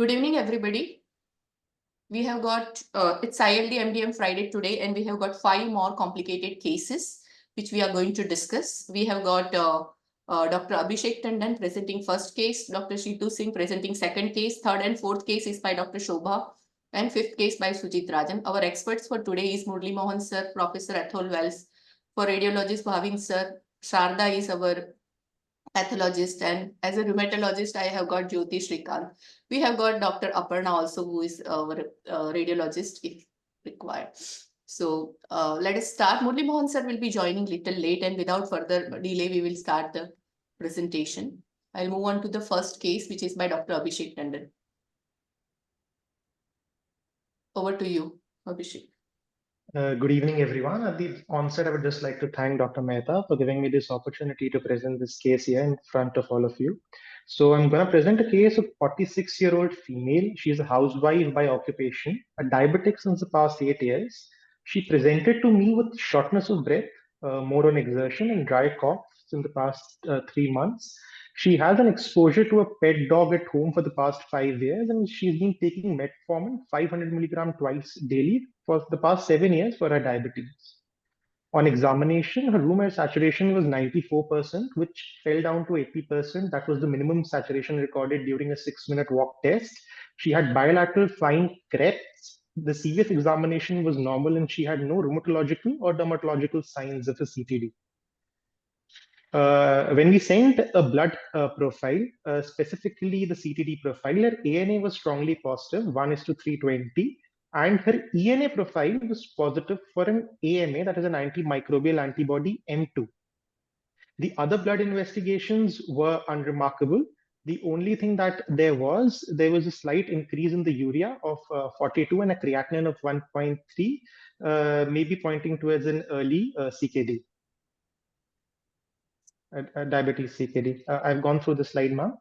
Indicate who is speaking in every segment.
Speaker 1: Good evening, everybody. We have got, it's ILD MDM Friday today, and we have got 5 more complicated cases, which we are going to discuss. We have got Dr. Abhishek Tandon presenting first case, Dr. Shitu Singh presenting second case, third and fourth case is by Dr. Shobha, and fifth case by Sujit Rajan. Our experts for today is Murli Mohan sir, Professor Athol Wells. For radiologist, Bhavin sir, Sharda is our pathologist, and as a rheumatologist I have got Jyoti Shrikant. We have got Dr. Aparna also, who is our radiologist if required. So let us start. Murli Mohan sir will be joining little late, and without further delay we will start the presentation. I'll move on to the first case, which is by Dr. Abhishek Tandon. Over to you, Abhishek.
Speaker 2: Good evening, everyone. At the onset, I would just like to thank Dr. Mehta for giving me this opportunity to present this case here in front of all of you. So I'm going to present a case of 46-year-old female. She is a housewife by occupation, a diabetic since the past 8 years. She presented to me with shortness of breath, more on exertion, and dry cough in the past 3 months. She has an exposure to a pet dog at home for the past 5 years, and she's been taking metformin 500 milligram twice daily for the past 7 years for her diabetes. On examination, her room air saturation was 94%, which fell down to 80%. That was the minimum saturation recorded during a 6-minute walk test. She had bilateral fine crests. The CVS examination was normal, and she had no rheumatological or dermatological signs of a CTD. When we sent a blood profile, specifically the CTD profile, her ANA was strongly positive, 1:320, and her ENA profile was positive for an AMA, that is an antimicrobial antibody M2. The other blood investigations were unremarkable. The only thing that there was a slight increase in the urea of 42 and a creatinine of 1.3, maybe pointing towards an early CKD. Diabetes CKD. I've gone through the slide now.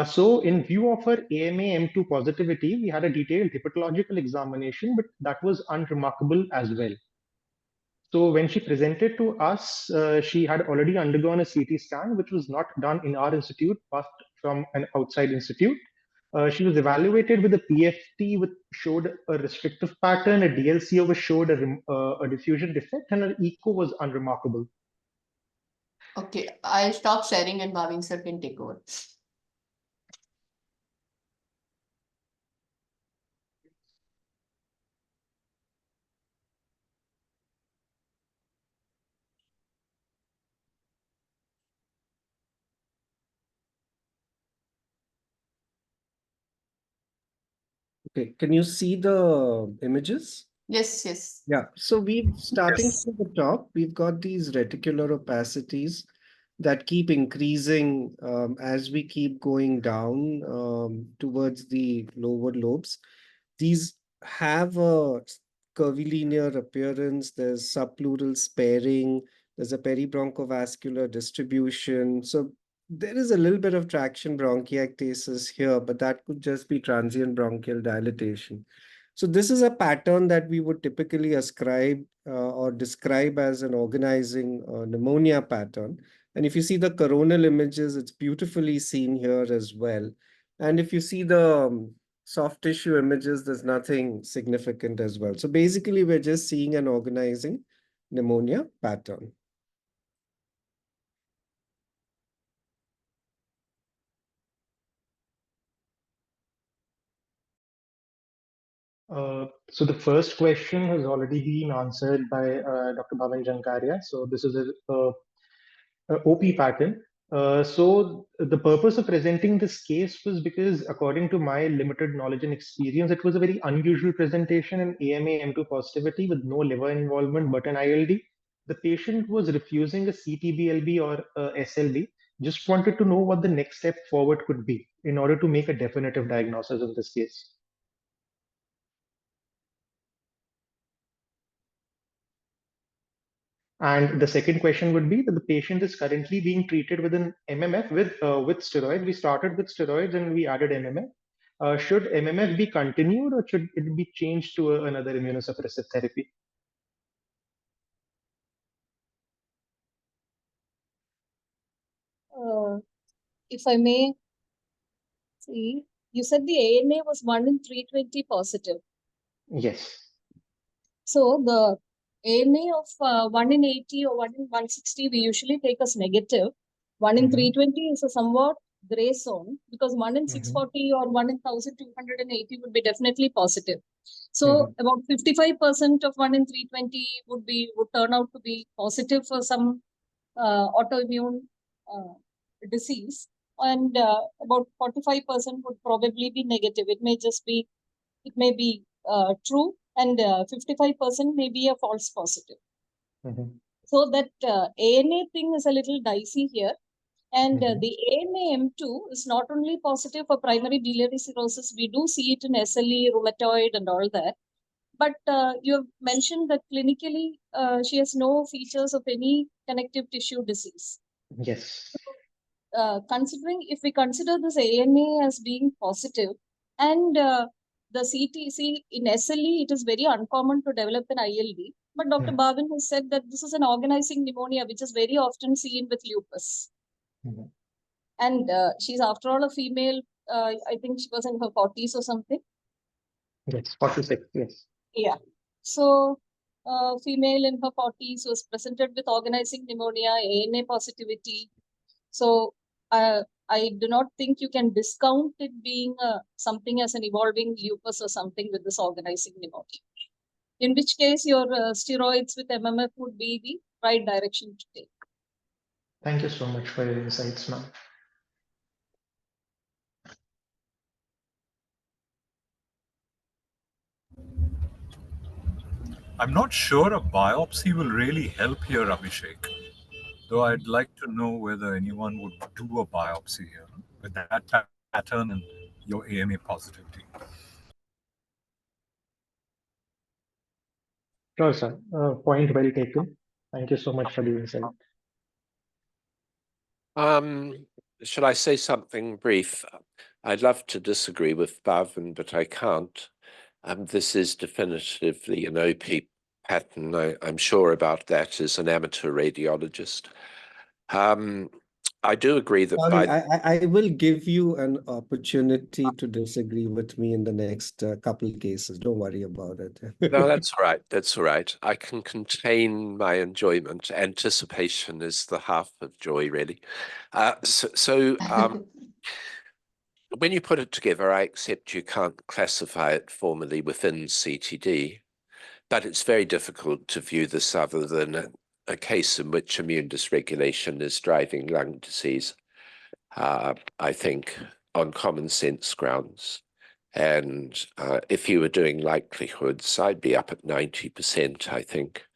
Speaker 2: So in view of her AMA M2 positivity, we had a detailed hepatological examination, but that was unremarkable as well. So when she presented to us, she had already undergone a CT scan, which was not done in our institute, but from an outside institute. She was evaluated with a PFT, which showed a restrictive pattern, a DLCO, which showed a diffusion defect, and her echo was unremarkable.
Speaker 1: Okay, I'll stop sharing and Bhavin sir can take over.
Speaker 3: Okay, can you see the images?
Speaker 1: Yes, yes.
Speaker 3: Yeah, so starting from the top, we've got these reticular opacities that keep increasing as we keep going down towards the lower lobes. These have a curvilinear appearance. There's subpleural sparing. There's a peribronchovascular distribution. So there is a little bit of traction bronchiectasis here, but that could just be transient bronchial dilatation. So this is a pattern that we would typically ascribe or describe as an organizing pneumonia pattern. And if you see the coronal images, it's beautifully seen here as well. And if you see the soft tissue images, there's nothing significant as well. So basically, we're just seeing an organizing pneumonia pattern.
Speaker 2: So the first question has already been answered by Dr. Bhavan Jankaria. So this is a OP pattern. So the purpose of presenting this case was because, according to my limited knowledge and experience, it was a very unusual presentation in AMA M2 positivity with no liver involvement but an ILD. The patient was refusing a CTBLB or a SLB. Just wanted to know what the next step forward could be in order to make a definitive diagnosis of this case. And the second question would be that the patient is currently being treated with an MMF with steroids. We started with steroids and we added MMF. Should MMF be continued or should it be changed to another immunosuppressive therapy?
Speaker 4: If I may see, you said the ANA was 1 in 320 positive.
Speaker 2: Yes.
Speaker 4: So the ANA of 1 in 80 or 1 in 160, we usually take as negative. 1 in 320 is a somewhat gray zone because 1 in 640 or 1 in 1280 would be definitely positive. So about 55% of 1 in 320 would turn out to be positive for some autoimmune disease, and about 45% would probably be negative. It may be true, and 55% may be a false positive. So that ANA thing is a little dicey here. And the ANA M2 is not only positive for primary biliary cirrhosis, we do see it in SLE, rheumatoid, and all that. But you have mentioned that clinically she has no features of any connective tissue disease.
Speaker 2: Yes.
Speaker 4: Considering, if we consider this ANA as being positive, and the CTC in SLE, it is very uncommon to develop an ILD. But Dr. Bhavin has said that this is an organizing pneumonia, which is very often seen with lupus. And she's, after all, a female. I think she was in her 40s or something.
Speaker 2: Yes, 46, yes.
Speaker 4: Yeah. So, female in her 40s was presented with organizing pneumonia, ANA positivity. So, I do not think you can discount it being something as an evolving lupus or something with this organizing pneumonia. In which case, your steroids with MMF would be the right direction to take.
Speaker 2: Thank you so much for your insights, ma'am.
Speaker 5: I'm not sure a biopsy will really help here, Abhishek. Though I'd like to know whether anyone would do a biopsy here with that pattern and your AMA positivity.
Speaker 2: Sure, sir. Point well taken. Thank you so much for the insight.
Speaker 6: Should I say something brief? I'd love to disagree with Bhavin, but I can't. This is definitively an OP pattern. I'm sure about that as an amateur radiologist. I do agree that
Speaker 3: I will give you an opportunity to disagree with me in the next couple of cases. Don't worry about it.
Speaker 6: No, that's all right. That's all right. I can contain my enjoyment. Anticipation is the half of joy, really. When you put it together, I accept you can't classify it formally within CTD, but it's very difficult to view this other than a case in which immune dysregulation is driving lung disease, I think, on common sense grounds. And if you were doing likelihoods, I'd be up at 90%, I think.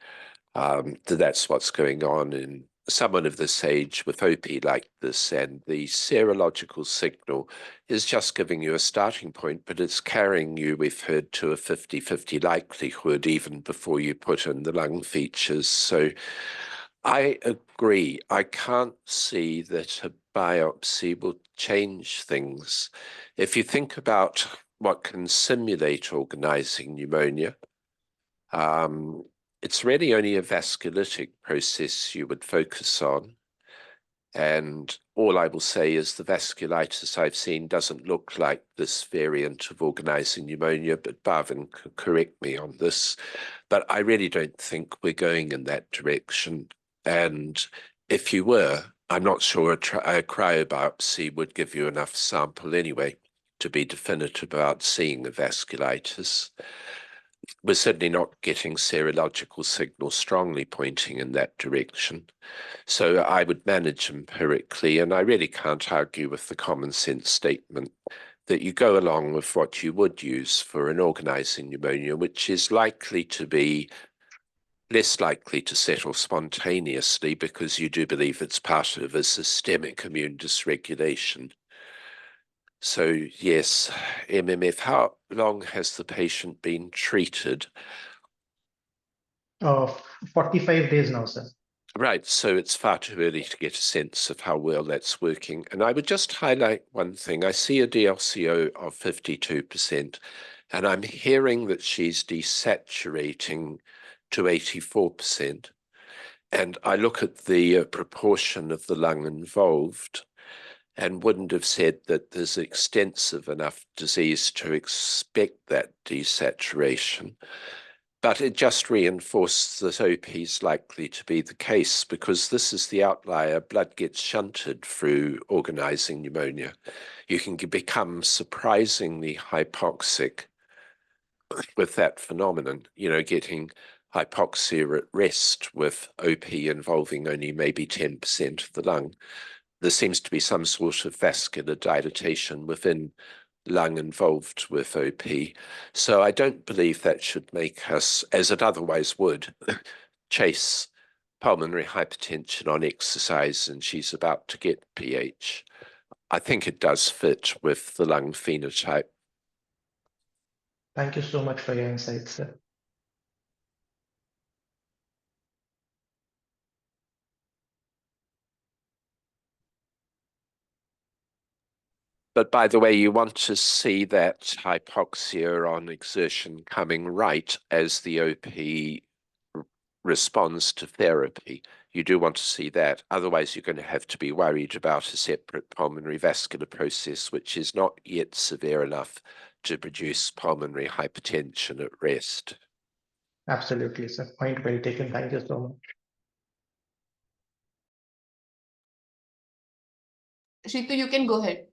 Speaker 6: That's what's going on in someone of this age with OP like this, and the serological signal is just giving you a starting point, but it's carrying you, we've heard, to a 50-50 likelihood even before you put in the lung features. So I agree. I can't see that a biopsy will change things. If you think about what can simulate organizing pneumonia, it's really only a vasculitic process you would focus on. And all I will say is the vasculitis I've seen doesn't look like this variant of organizing pneumonia, but Bhavin could correct me on this. But I really don't think we're going in that direction. And if you were, I'm not sure a cryobiopsy would give you enough sample anyway to be definitive about seeing the vasculitis. We're certainly not getting serological signals strongly pointing in that direction. So I would manage empirically, and I really can't argue with the common sense statement that you go along with what you would use for an organizing pneumonia, which is likely to be less likely to settle spontaneously because you do believe it's part of a systemic immune dysregulation. So yes, MMF, how long has the patient been treated?
Speaker 2: 45 days now, sir.
Speaker 6: Right, so it's far too early to get a sense of how well that's working. And I would just highlight one thing. I see a DLCO of 52%, and I'm hearing that she's desaturating to 84%. And I look at the proportion of the lung involved, and wouldn't have said that there's extensive enough disease to expect that desaturation. But it just reinforced that OP is likely to be the case, because this is the outlier. Blood gets shunted through organizing pneumonia. You can become surprisingly hypoxic with that phenomenon, getting hypoxia at rest with OP involving only maybe 10% of the lung. There seems to be some sort of vascular dilatation within lung involved with OP. So I don't believe that should make us, as it otherwise would, chase pulmonary hypertension on exercise and she's about to get PH. I think it does fit with the lung phenotype.
Speaker 2: Thank you so much for your insights, sir.
Speaker 6: But by the way, you want to see that hypoxia on exertion coming right as the OP responds to therapy. You do want to see that. Otherwise, you're going to have to be worried about a separate pulmonary vascular process, which is not yet severe enough to produce pulmonary hypertension at rest.
Speaker 2: Absolutely, sir. Point well taken. Thank you so much.
Speaker 1: Shritu, you can go ahead.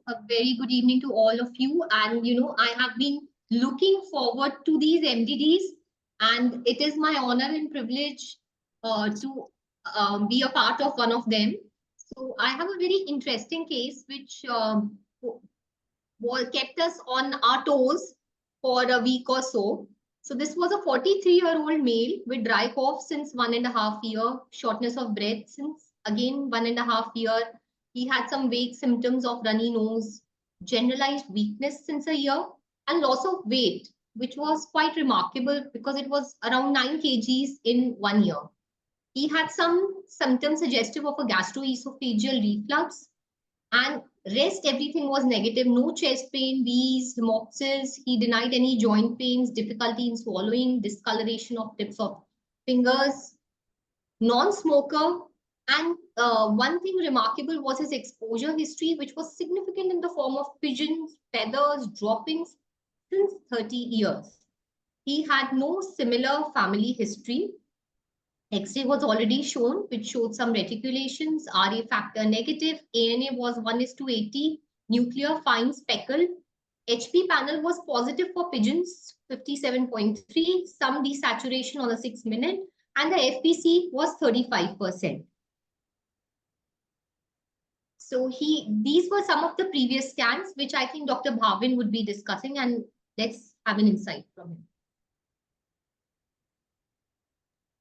Speaker 7: A very good evening to all of you. And, I have been looking forward to these MDDs, and it is my honor and privilege to be a part of one of them. So I have a very interesting case which kept us on our toes for a week or so. So this was a 43-year-old male with dry cough since 1.5 years, shortness of breath since again 1.5 years. He had some vague symptoms of runny nose, generalized weakness since a year, and loss of weight, which was quite remarkable because it was around 9 kgs in 1 year. He had some symptoms suggestive of a gastroesophageal reflux, and rest everything was negative. No chest pain, wheeze, hemoxis. He denied any joint pains, difficulty in swallowing, discoloration of tips of fingers, non-smoker. And one thing remarkable was his exposure history, which was significant in the form of pigeons, feathers, droppings since 30 years. He had no similar family history. X-ray was already shown, which showed some reticulations, RA factor negative, ANA was 1:80, nuclear fine speckled. HP panel was positive for pigeons, 57.3, some desaturation on a 6-minute, and the FPC was 35%. So these were some of the previous scans, which I think Dr. Bhavin would be discussing, and let's have an insight from him.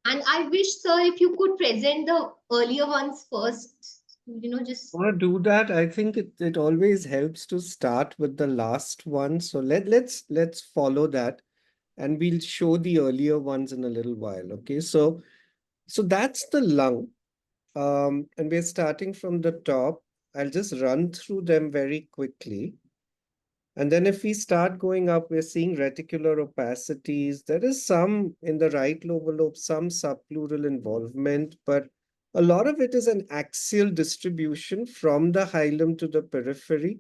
Speaker 7: And I wish, sir, if you could present the earlier ones first, just...
Speaker 3: I want to do that. I think it always helps to start with the last one. So let's follow that, and we'll show the earlier ones in a little while. Okay, so that's the lung. And we're starting from the top. I'll just run through them very quickly. And then if we start going up, we're seeing reticular opacities. There is some in the right lower lobe, some subpleural involvement, but a lot of it is an axial distribution from the hilum to the periphery.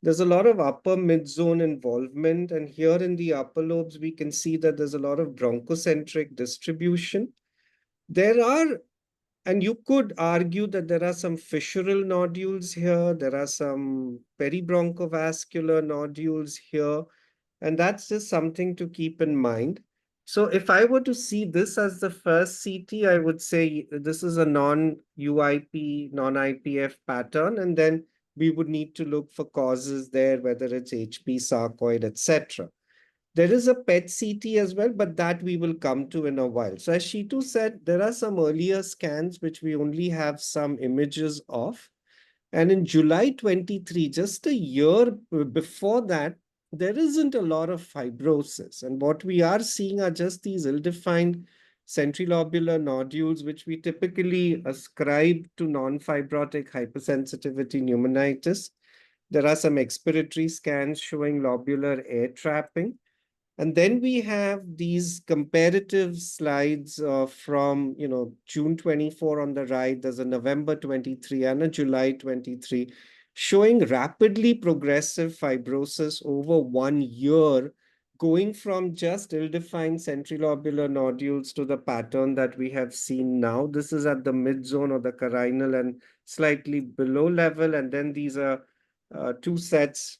Speaker 3: There's a lot of upper mid-zone involvement. And here in the upper lobes, we can see that there's a lot of bronchocentric distribution. And you could argue that there are some fissural nodules here. There are some peribronchovascular nodules here. And that's just something to keep in mind. So if I were to see this as the first CT, I would say this is a non-UIP, non-IPF pattern. And then we would need to look for causes there, whether it's HP, sarcoid, etc. There is a PET CT as well, but that we will come to in a while. So as Shitu said, there are some earlier scans which we only have some images of. And in July 23, just a year before that, there isn't a lot of fibrosis. And what we are seeing are just these ill-defined centrilobular nodules, which we typically ascribe to non-fibrotic hypersensitivity pneumonitis. There are some expiratory scans showing lobular air trapping. And then we have these comparative slides from, June 24 on the right. There's a November 23 and a July 23 showing rapidly progressive fibrosis over 1 year, going from just ill-defined centrilobular nodules to the pattern that we have seen now. This is at the mid-zone or the carinal and slightly below level. And then these are two sets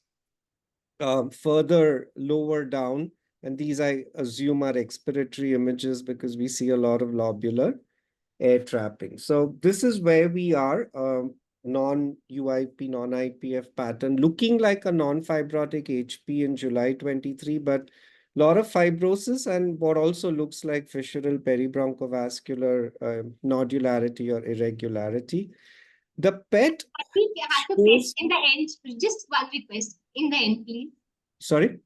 Speaker 3: further lower down. And these, I assume, are expiratory images because we see a lot of lobular air trapping. So this is where we are, non-UIP, non-IPF pattern, looking like a non-fibrotic HP in July 23, but a lot of fibrosis and what also looks like fissural peribronchovascular nodularity or irregularity. The PET
Speaker 7: I think you have to
Speaker 3: shows...
Speaker 7: in the end. Just one request in the end, please.
Speaker 3: Sorry?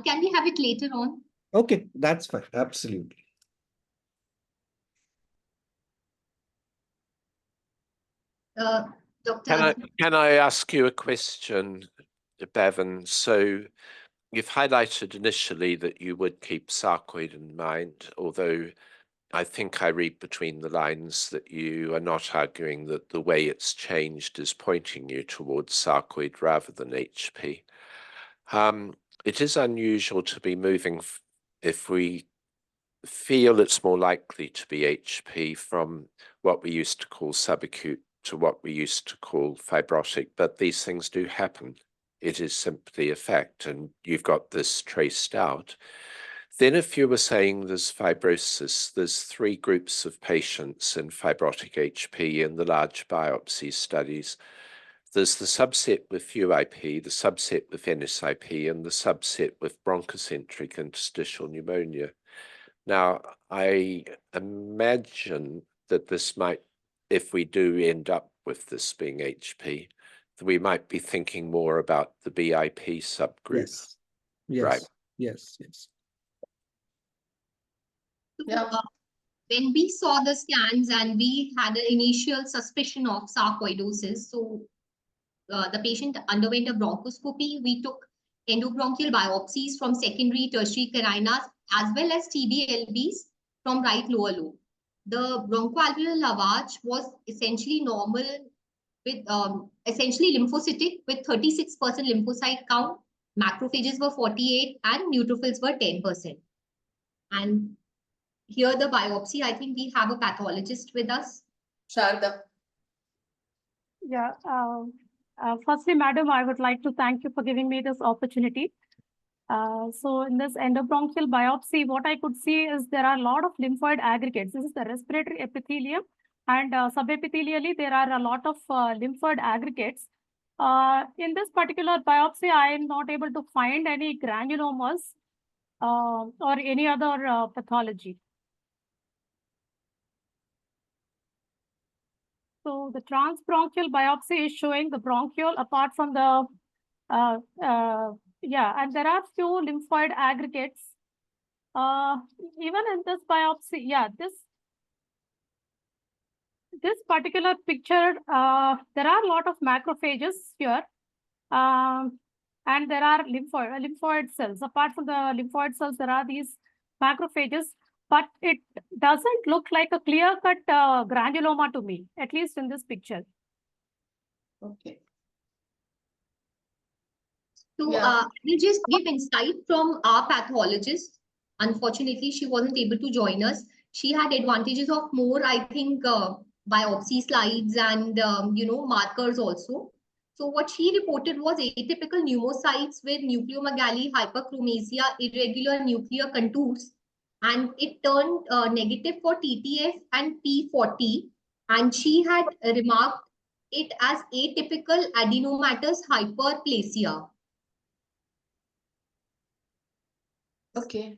Speaker 7: Can we have it later on?
Speaker 3: Okay, that's fine. Absolutely.
Speaker 7: Dr.
Speaker 6: Can I ask you a question, Bevan? So you've highlighted initially that you would keep sarcoid in mind, although I think I read between the lines that you are not arguing that the way it's changed is pointing you towards sarcoid rather than HP. It is unusual to be moving, if we feel it's more likely to be HP, from what we used to call subacute to what we used to call fibrotic, but these things do happen. It is simply a fact, and you've got this traced out. Then if you were saying there's fibrosis, there's 3 groups of patients in fibrotic HP in the large biopsy studies. There's the subset with UIP, the subset with NSIP, and the subset with bronchocentric interstitial pneumonia. Now, I imagine that this might, if we do end up with this being HP, that we might be thinking more about the BIP subgroup.
Speaker 3: Yes. Yes.
Speaker 6: Right.
Speaker 3: Yes. Yes.
Speaker 1: Yeah.
Speaker 7: When we saw the scans and we had an initial suspicion of sarcoidosis, so the patient underwent a bronchoscopy. We took endobronchial biopsies from secondary, tertiary carinas as well as TBLBs from right lower lobe. The bronchoalveolar lavage was essentially normal with essentially lymphocytic with 36% lymphocyte count. Macrophages were 48 and neutrophils were 10%. And here the biopsy, I think we have a pathologist with us.
Speaker 1: Sharda.
Speaker 8: Yeah. Firstly, madam, I would like to thank you for giving me this opportunity. So in this endobronchial biopsy, what I could see is there are a lot of lymphoid aggregates. This is the respiratory epithelium, and subepithelially, there are a lot of lymphoid aggregates. In this particular biopsy, I am not able to find any granulomas or any other pathology. So the transbronchial biopsy is showing the bronchiole apart from the, yeah, and there are few lymphoid aggregates. Even in this biopsy, yeah, this particular picture, there are a lot of macrophages here. And there are lymphoid cells. Apart from the lymphoid cells, there are these macrophages, but it doesn't look like a clear-cut granuloma to me, at least in this picture.
Speaker 1: Okay.
Speaker 7: So
Speaker 1: Yeah.
Speaker 7: we'll just give insight from our pathologist. Unfortunately, she wasn't able to join us. She had advantages of more, I think, biopsy slides and, markers also. So what she reported was atypical pneumocytes with nucleomegaly, hyperchromasia, irregular nuclear contours. And it turned negative for TTF and P40. And she had remarked it as atypical adenomatous hyperplasia.
Speaker 1: Okay.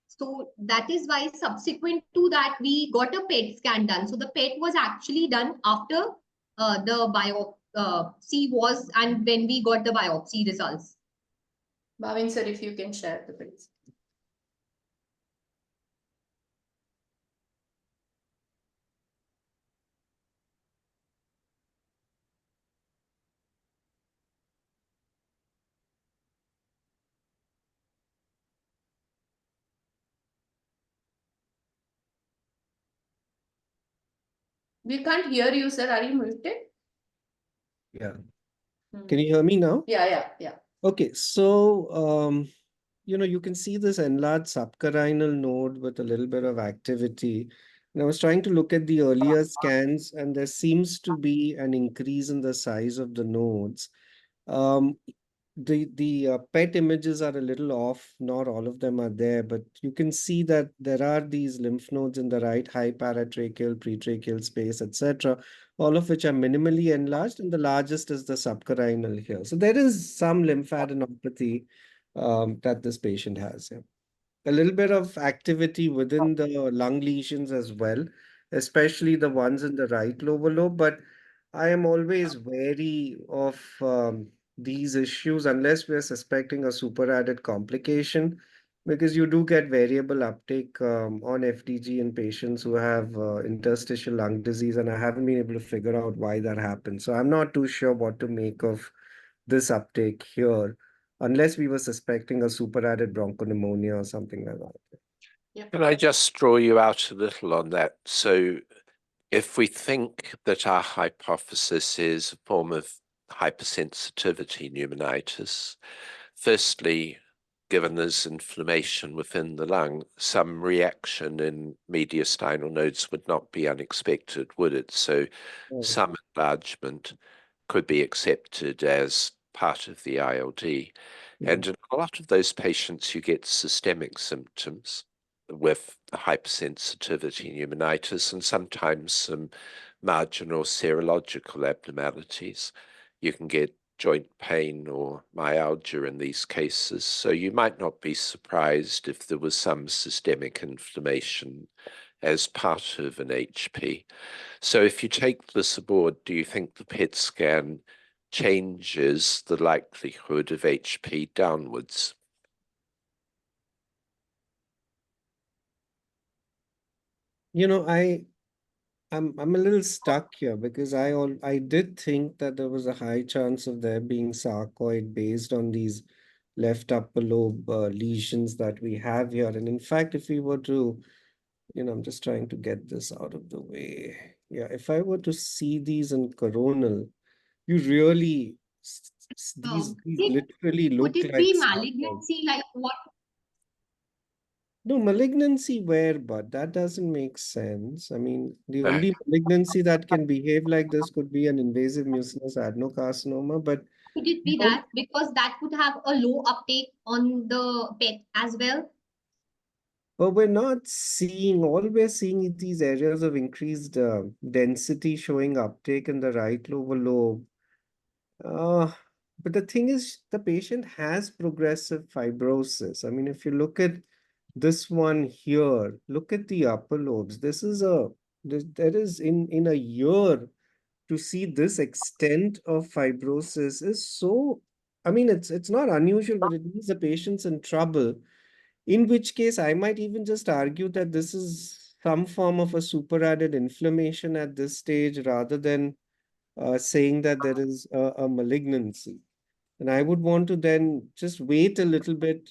Speaker 7: So that is why subsequent to that, we got a PET scan done. So the PET was actually done after the biopsy was, and when we got the biopsy results.
Speaker 1: Bhavin sir, if you can share the picture. We can't hear you, sir. Are you muted?
Speaker 3: Yeah. Can you hear me now?
Speaker 1: Yeah.
Speaker 3: Okay, so you can see this enlarged subcarinal node with a little bit of activity. And I was trying to look at the earlier scans, and there seems to be an increase in the size of the nodes. Um, the PET images are a little off. Not all of them are there, but you can see that there are these lymph nodes in the right high paratracheal, pretracheal space, etc., all of which are minimally enlarged, and the largest is the subcarinal here. So there is some lymphadenopathy that this patient has here. A little bit of activity within the lung lesions as well, especially the ones in the right lower lobe. But I am always wary of these issues unless we're suspecting a superadded complication, because you do get variable uptake on FDG in patients who have interstitial lung disease, and I haven't been able to figure out why that happens. So I'm not too sure what to make of this uptake here, unless we were suspecting a superadded bronchopneumonia or something like that.
Speaker 6: Can I just draw you out a little on that? So if we think that our hypothesis is a form of hypersensitivity pneumonitis, firstly, given there's inflammation within the lung, some reaction in mediastinal nodes would not be unexpected, would it? So some enlargement could be accepted as part of the ILD. And in a lot of those patients, you get systemic symptoms with hypersensitivity pneumonitis and sometimes some marginal serological abnormalities. You can get joint pain or myalgia in these cases. So you might not be surprised if there was some systemic inflammation as part of an HP. So if you take this aboard, do you think the PET scan changes the likelihood of HP downwards?
Speaker 3: I'm a little stuck here because I did think that there was a high chance of there being sarcoid based on these left upper lobe lesions that we have here. And in fact, if we were to, I'm just trying to get this out of the way. Yeah, if I were to see these in coronal, you really, these literally look
Speaker 7: Would it
Speaker 3: like
Speaker 7: be
Speaker 3: sarcoid.
Speaker 7: malignancy? Like what?
Speaker 3: No, malignancy where, but that doesn't make sense. I mean, the only malignancy that can behave like this could be an invasive mucinous adenocarcinoma, but
Speaker 7: Could it be that? Because that would have a low uptake on the PET as well.
Speaker 3: but we're not seeing, all we're seeing is these areas of increased density showing uptake in the right lower lobe. But the thing is, the patient has progressive fibrosis. I mean, if you look at this one here, look at the upper lobes. There is in a year to see this extent of fibrosis is so, I mean, it's not unusual, but it means the patient's in trouble. In which case, I might even just argue that this is some form of a superadded inflammation at this stage rather than saying that there is a malignancy. And I would want to then just wait a little bit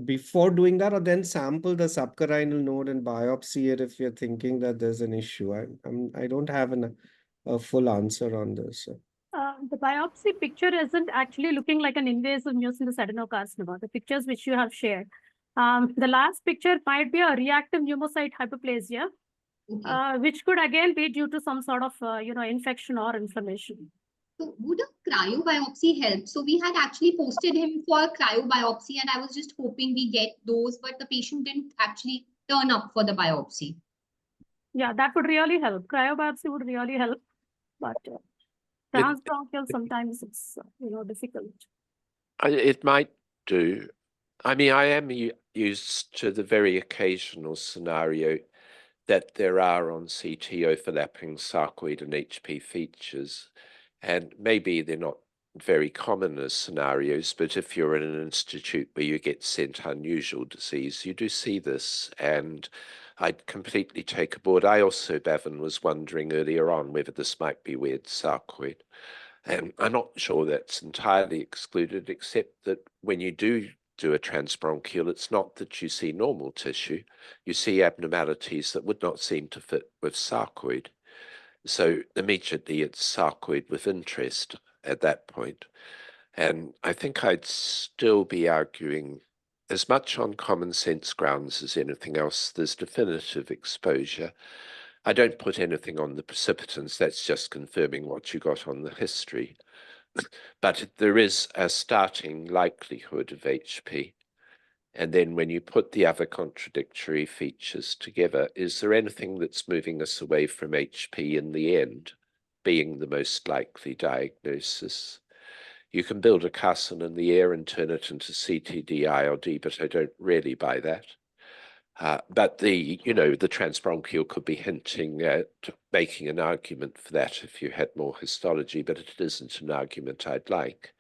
Speaker 3: before doing that, or then sample the subcarinal node and biopsy it if you're thinking that there's an issue. I don't have a full answer on this.
Speaker 8: The biopsy picture isn't actually looking like an invasive mucinous adenocarcinoma, the pictures which you have shared. The last picture might be a reactive pneumocyte hyperplasia, which could again be due to some sort of, infection or inflammation.
Speaker 7: So would a cryobiopsy help? So we had actually posted him for cryobiopsy, and I was just hoping we get those, but the patient didn't actually turn up for the biopsy.
Speaker 8: Yeah, that would really help. Cryobiopsy would really help, but transbronchial sometimes it's difficult.
Speaker 6: It might do. I mean, I am used to the very occasional scenario that there are on CT overlapping sarcoid and HP features, and maybe they're not very common as scenarios, but if you're in an institute where you get sent unusual disease, you do see this, and I'd completely take aboard. I also, Bevan, was wondering earlier on whether this might be weird sarcoid. And I'm not sure that's entirely excluded, except that when you do do a transbronchial, it's not that you see normal tissue, you see abnormalities that would not seem to fit with sarcoid. So immediately it's sarcoid with interest at that point. And I think I'd still be arguing, as much on common sense grounds as anything else, there's definitive exposure. I don't put anything on the precipitants, that's just confirming what you got on the history. But there is a starting likelihood of HP. And then when you put the other contradictory features together, is there anything that's moving us away from HP in the end, being the most likely diagnosis? You can build a castle in the air and turn it into CTD-ILD, but I don't really buy that. But the transbronchial could be hinting at making an argument for that if you had more histology, but it isn't an argument I'd like.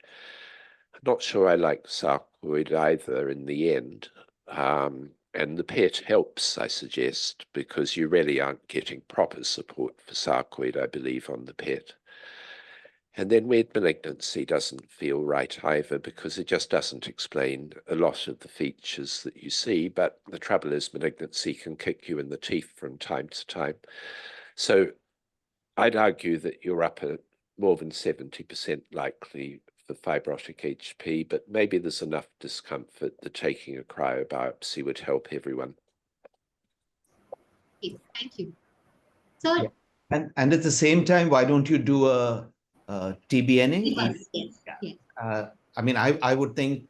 Speaker 6: I'm not sure I like sarcoid either in the end. And the PET helps, I suggest, because you really aren't getting proper support for sarcoid, I believe, on the PET. And then weird malignancy doesn't feel right either, because it just doesn't explain a lot of the features that you see. But the trouble is malignancy can kick you in the teeth from time to time. So I'd argue that you're up at more than 70% likely for fibrotic HP, but maybe there's enough discomfort that taking a cryobiopsy would help everyone.
Speaker 7: Okay, thank you. So,
Speaker 9: yeah. And at the same time, why don't you do a TBNA?
Speaker 7: yes, yes.
Speaker 9: I mean, I would think,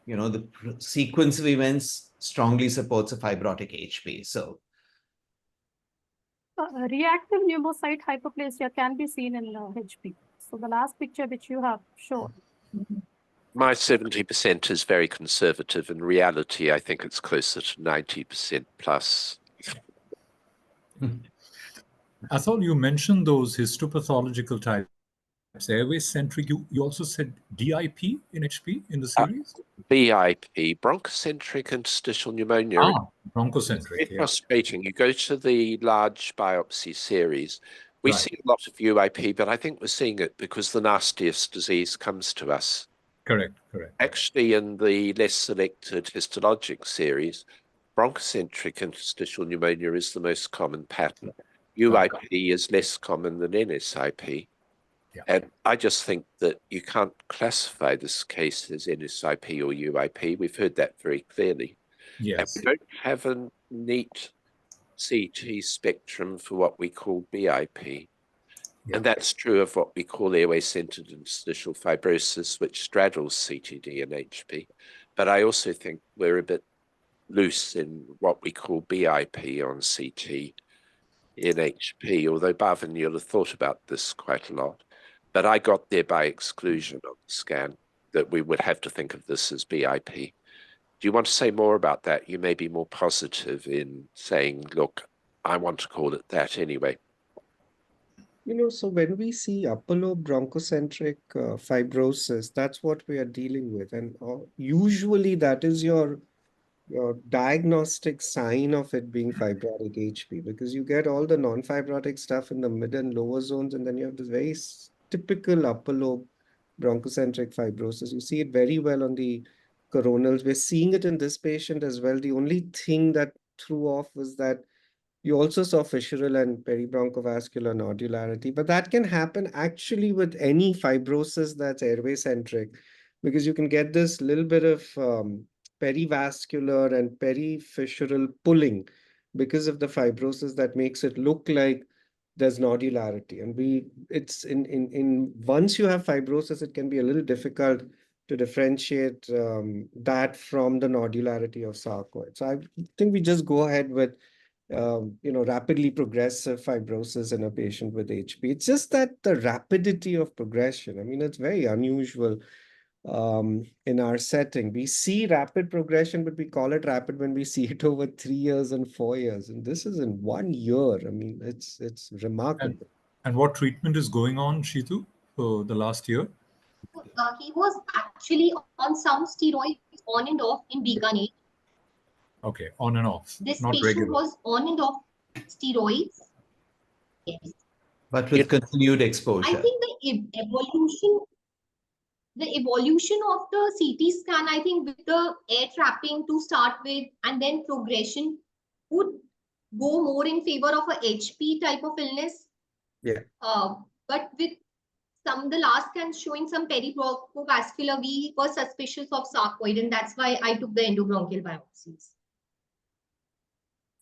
Speaker 9: the sequence of events strongly supports a fibrotic HP. So
Speaker 8: Reactive pneumocyte hyperplasia can be seen in HP. So the last picture which you have shown.
Speaker 6: My 70% is very conservative. In reality, I think it's closer to 90% plus.
Speaker 5: Athol, you mentioned those histopathological types. Airway centric. You also said DIP in HP in the series?
Speaker 6: BIP, bronchocentric interstitial pneumonia.
Speaker 5: Bronchocentric.
Speaker 6: It's frustrating. You go to the large biopsy series. We
Speaker 5: Right.
Speaker 6: see a lot of UIP, but I think we're seeing it because the nastiest disease comes to us.
Speaker 5: Correct.
Speaker 6: Actually, in the less selected histologic series, bronchocentric interstitial pneumonia is the most common pattern. UIP is less common than NSIP.
Speaker 5: Yeah.
Speaker 6: And I just think that you can't classify this case as NSIP or UIP. We've heard that very clearly.
Speaker 5: Yes.
Speaker 6: And we don't have a neat CT spectrum for what we call BIP.
Speaker 5: Yeah.
Speaker 6: And that's true of what we call airway-centered interstitial fibrosis, which straddles CTD and HP. But I also think we're a bit loose in what we call BIP on CT in HP, although Bhavin, you'll have thought about this quite a lot. But I got there by exclusion on the scan, that we would have to think of this as BIP. Do you want to say more about that? You may be more positive in saying, look, I want to call it that anyway.
Speaker 3: So when we see upper lobe bronchocentric fibrosis, that's what we are dealing with. And usually that is your diagnostic sign of it being fibrotic HP, because you get all the non-fibrotic stuff in the mid and lower zones, and then you have this very typical upper lobe bronchocentric fibrosis. You see it very well on the coronals. We're seeing it in this patient as well. The only thing that threw off was that you also saw fissural and peribronchovascular nodularity, but that can happen actually with any fibrosis that's airway centric, because you can get this little bit of perivascular and perifissural pulling because of the fibrosis that makes it look like there's nodularity. And it's in once you have fibrosis, it can be a little difficult to differentiate that from the nodularity of sarcoid. So I think we just go ahead with rapidly progressive fibrosis in a patient with HP. It's just that the rapidity of progression, I mean, it's very unusual in our setting. We see rapid progression, but we call it rapid when we see it over 3 years and 4 years. And this is in 1 year. I mean, it's remarkable.
Speaker 5: And what treatment is going on, Shitu, for the last year?
Speaker 7: He was actually on some steroids on and off in Bikaner.
Speaker 5: Okay, on and off.
Speaker 7: This
Speaker 5: not
Speaker 7: patient
Speaker 5: regular.
Speaker 7: was on and off steroids. Yes.
Speaker 9: But with continued exposure.
Speaker 7: I think the evolution. the evolution of the CT scan, I think with the air trapping to start with, and then progression would go more in favor of a HP type of illness.
Speaker 3: Yeah.
Speaker 7: But with the last scans showing some peribronchiovascular, we were suspicious of sarcoid, and that's why I took the endobronchial biopsies.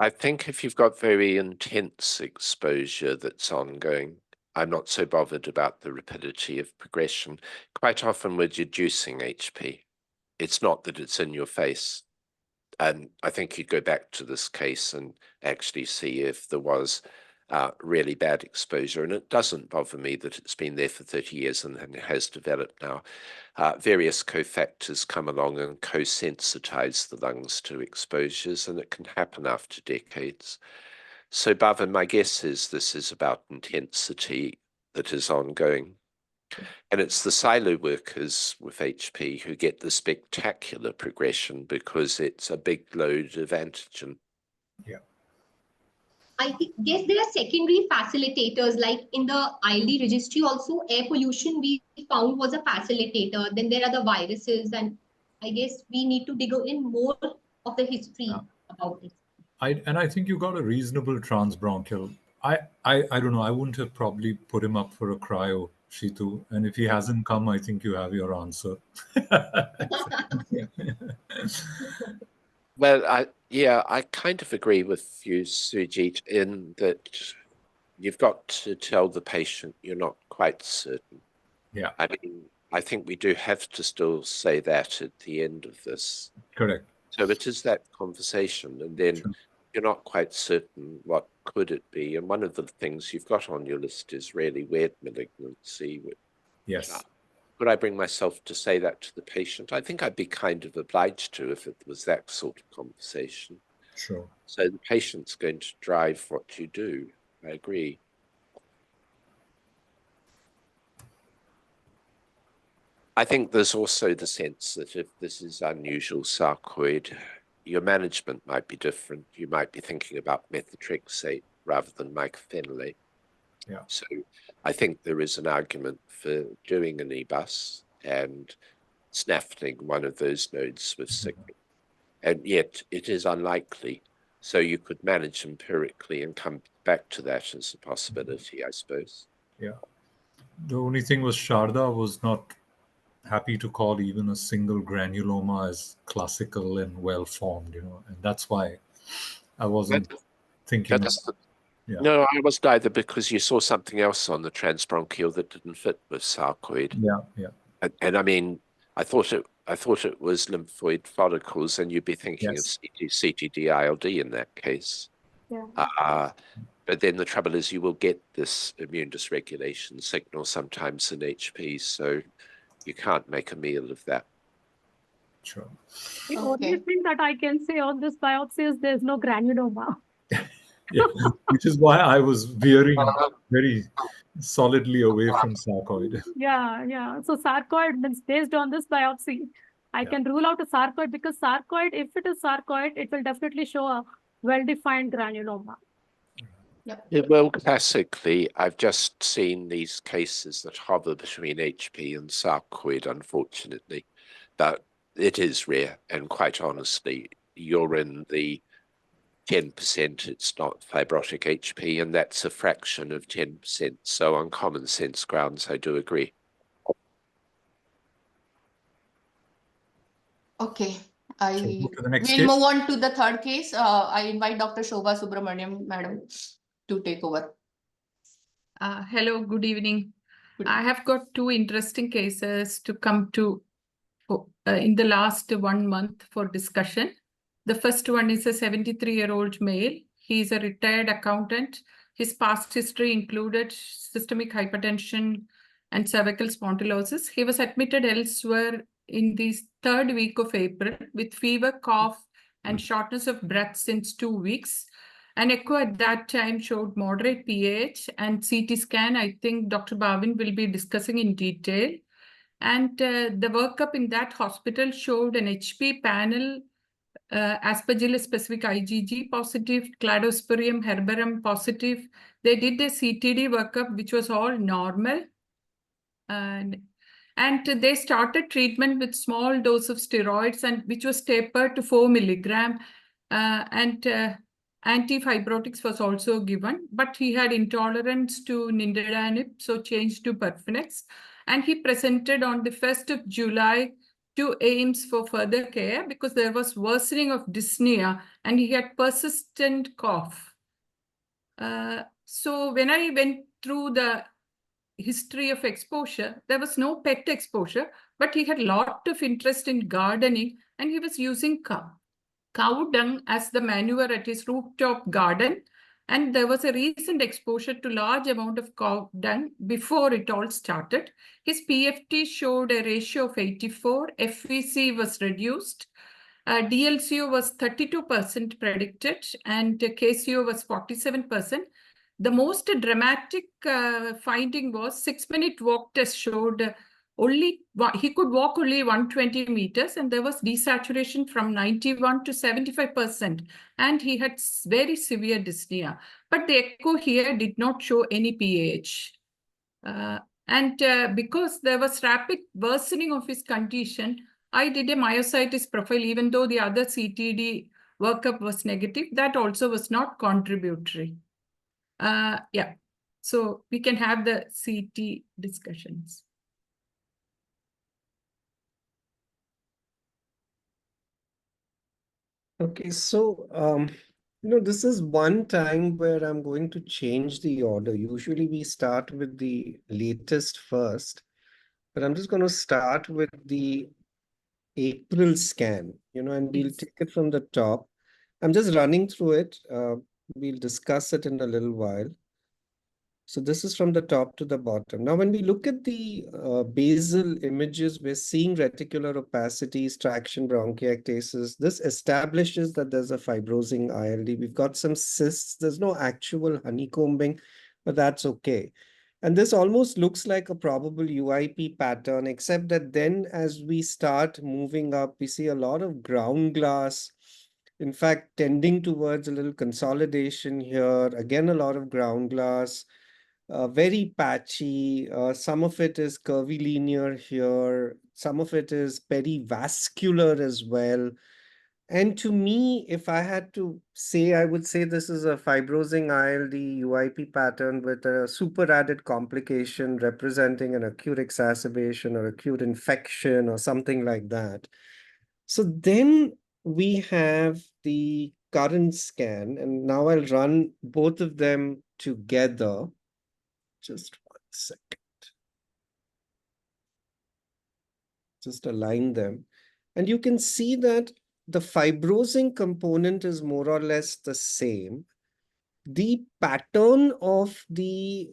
Speaker 6: I think if you've got very intense exposure that's ongoing, I'm not so bothered about the rapidity of progression. Quite often we're deducing HP. It's not that it's in your face. And I think you'd go back to this case and actually see if there was really bad exposure. And it doesn't bother me that it's been there for 30 years and it has developed now. Various cofactors come along and co-sensitize the lungs to exposures, and it can happen after decades. So, Bhavan, my guess is this is about intensity that is ongoing. And it's the silo workers with HP who get the spectacular progression because it's a big load of antigen.
Speaker 5: Yeah.
Speaker 7: I guess there are secondary facilitators, like in the ILD registry also, air pollution we found was a facilitator. Then there are the viruses, and I guess we need to dig in more of the history about it.
Speaker 5: I think you got a reasonable transbronchial. I don't know. I wouldn't have probably put him up for a cryo, Shitu. And if he hasn't come, I think you have your answer.
Speaker 6: Well, I kind of agree with you, Sujit, in that you've got to tell the patient you're not quite certain.
Speaker 5: Yeah.
Speaker 6: I mean, I think we do have to still say that at the end of this.
Speaker 5: Correct.
Speaker 6: So it is that conversation, and then you're not quite certain what could it be. And one of the things you've got on your list is really weird malignancy.
Speaker 5: Yes.
Speaker 6: Could I bring myself to say that to the patient? I think I'd be kind of obliged to if it was that sort of conversation.
Speaker 5: Sure.
Speaker 6: So the patient's going to drive what you do. I agree. I think there's also the sense that if this is unusual sarcoid, your management might be different. You might be thinking about methotrexate rather than mycophenolate.
Speaker 5: Yeah.
Speaker 6: So I think there is an argument for doing an EBUS and snaffling one of those nodes with signal. And yet it is unlikely. So you could manage empirically and come back to that as a possibility, I suppose.
Speaker 5: Yeah. The only thing was Sharda was not happy to call even a single granuloma as classical and well-formed, and that's why I wasn't thinking.
Speaker 6: No, I wasn't either, because you saw something else on the transbronchial that didn't fit with sarcoid.
Speaker 5: Yeah.
Speaker 6: And I mean, I thought it was lymphoid follicles, and you'd be thinking of CTD-ILD in that case.
Speaker 8: Yeah.
Speaker 6: But then the trouble is you will get this immune dysregulation signal sometimes in HP, so you can't make a meal of that.
Speaker 5: Sure.
Speaker 8: The only thing that I can say on this biopsy is there's no granuloma.
Speaker 5: Yeah, which is why I was veering very solidly away from sarcoid.
Speaker 8: Yeah. So sarcoid means based on this biopsy, I can rule out a sarcoid, because sarcoid, if it is sarcoid, it will definitely show a well-defined granuloma.
Speaker 6: Yeah, well, classically, I've just seen these cases that hover between HP and sarcoid, unfortunately. But it is rare, and quite honestly, you're in the 10%, it's not fibrotic HP, and that's a fraction of 10%. So on common sense grounds, I do agree.
Speaker 1: Okay.
Speaker 5: Move to the next
Speaker 1: We'll
Speaker 5: case.
Speaker 1: move on to the third case. I invite Dr. Shobha Subramaniam, madam, to take over.
Speaker 10: Hello, good evening. I have got two interesting cases to come to in the last 1 month for discussion. The first one is a 73-year-old male. He is a retired accountant. His past history included systemic hypertension and cervical spondylosis. He was admitted elsewhere in the 3rd week of April with fever, cough, and shortness of breath since 2 weeks. An echo at that time showed moderate PAH, and CT scan, I think Dr. Bhavin will be discussing in detail. And the workup in that hospital showed an HP panel, Aspergillus specific IgG positive, Cladosporium herbarum positive. They did a CTD workup, which was all normal. And And they started treatment with small dose of steroids, and which was tapered to 4 milligram. And antifibrotics was also given, but he had intolerance to nintedanib, so changed to Perfinex. And he presented on the 1st of July to AIIMS for further care because there was worsening of dyspnea and he had persistent cough. So when I went through the history of exposure, there was no pet exposure, but he had a lot of interest in gardening and he was using cow dung as the manure at his rooftop garden. And there was a recent exposure to large amount of cow dung before it all started. His PFT showed a ratio of 84, FVC was reduced, DLCO was 32% predicted, and KCO was 47%. The most dramatic finding was 6-minute walk test showed he could walk only 120 meters, and there was desaturation from 91 to 75%, and he had very severe dyspnea. But the echo here did not show any PAH. Because there was rapid worsening of his condition, I did a myositis profile, even though the other CTD workup was negative. That also was not contributory. Yeah, so we can have the CT discussions.
Speaker 3: Okay, so this is one time where I'm going to change the order. Usually we start with the latest first, but I'm just going to start with the April scan, and we'll take it from the top. I'm just running through it. We'll discuss it in a little while. So this is from the top to the bottom. Now, when we look at the basal images, we're seeing reticular opacities, traction bronchiectasis. This establishes that there's a fibrosing ILD. We've got some cysts. There's no actual honeycombing, but that's okay. And this almost looks like a probable UIP pattern, except that then as we start moving up, we see a lot of ground glass, in fact, tending towards a little consolidation here. Again, a lot of ground glass. Very patchy. Some of it is curvilinear here. Some of it is perivascular as well. And to me, if I had to say, I would say this is a fibrosing ILD UIP pattern with a super added complication representing an acute exacerbation or acute infection or something like that. So then we have the current scan, and now I'll run both of them together. Just 1 second. Just align them. And you can see that the fibrosing component is more or less the same. The pattern of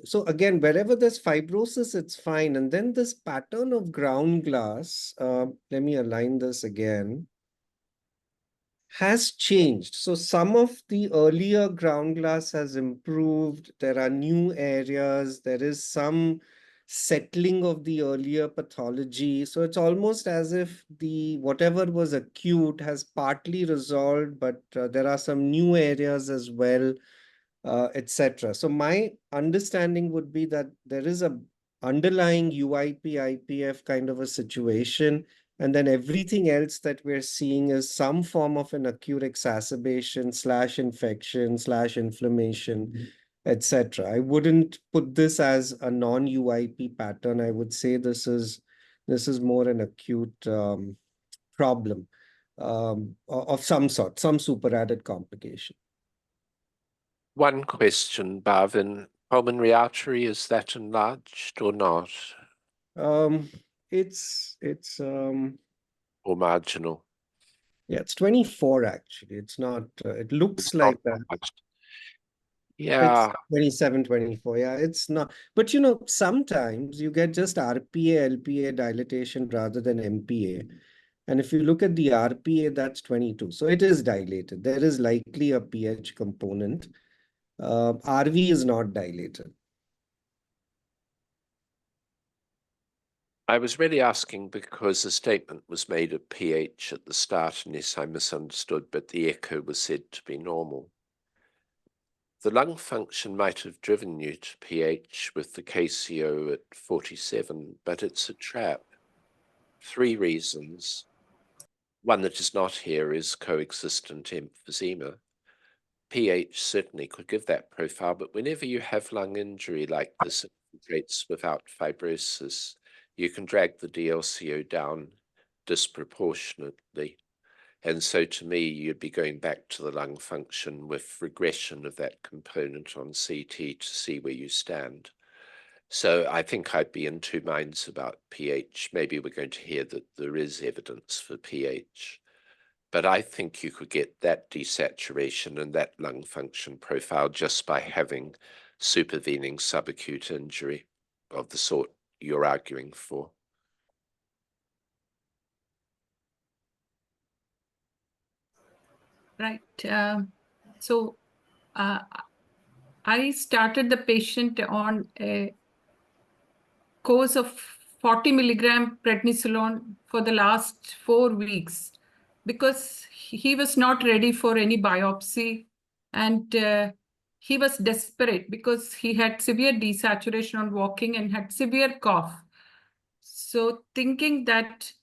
Speaker 3: so again, wherever there's fibrosis, it's fine. And then this pattern of ground glass, let me align this again, has changed. So some of the earlier ground glass has improved. There are new areas. There is some settling of the earlier pathology. So it's almost as if whatever was acute has partly resolved, but there are some new areas as well, etc. So my understanding would be that there is a underlying UIP, IPF kind of a situation. And then everything else that we're seeing is some form of an acute exacerbation / infection / inflammation, etc. I wouldn't put this as a non-UIP pattern. I would say this is more an acute problem of some sort, some superadded complication.
Speaker 6: One question, Bhavin. Pulmonary artery, is that enlarged or not?
Speaker 3: It's
Speaker 6: or marginal?
Speaker 3: Yeah, it's 24 actually. It's not, it looks like that.
Speaker 6: Yeah.
Speaker 3: It's 27, 24. Yeah, it's not. But sometimes you get just RPA, LPA dilatation rather than MPA. And if you look at the RPA, that's 22. So it is dilated. There is likely a pH component. RV is not dilated.
Speaker 6: I was really asking because a statement was made of pH at the start, unless I misunderstood, but the echo was said to be normal. The lung function might have driven you to pH with the KCO at 47, but it's a trap. 3 reasons. One that is not here is coexistent emphysema. pH certainly could give that profile, but whenever you have lung injury like this, it infiltrates without fibrosis, you can drag the DLCO down disproportionately. And so to me, you'd be going back to the lung function with regression of that component on CT to see where you stand. So I think I'd be in 2 minds about pH. Maybe we're going to hear that there is evidence for pH. But I think you could get that desaturation and that lung function profile just by having supervening subacute injury of the sort you're arguing for.
Speaker 10: Right. So I started the patient on a course of 40 milligram prednisolone for the last 4 weeks because he was not ready for any biopsy, and he was desperate because he had severe desaturation on walking and had severe cough. So thinking that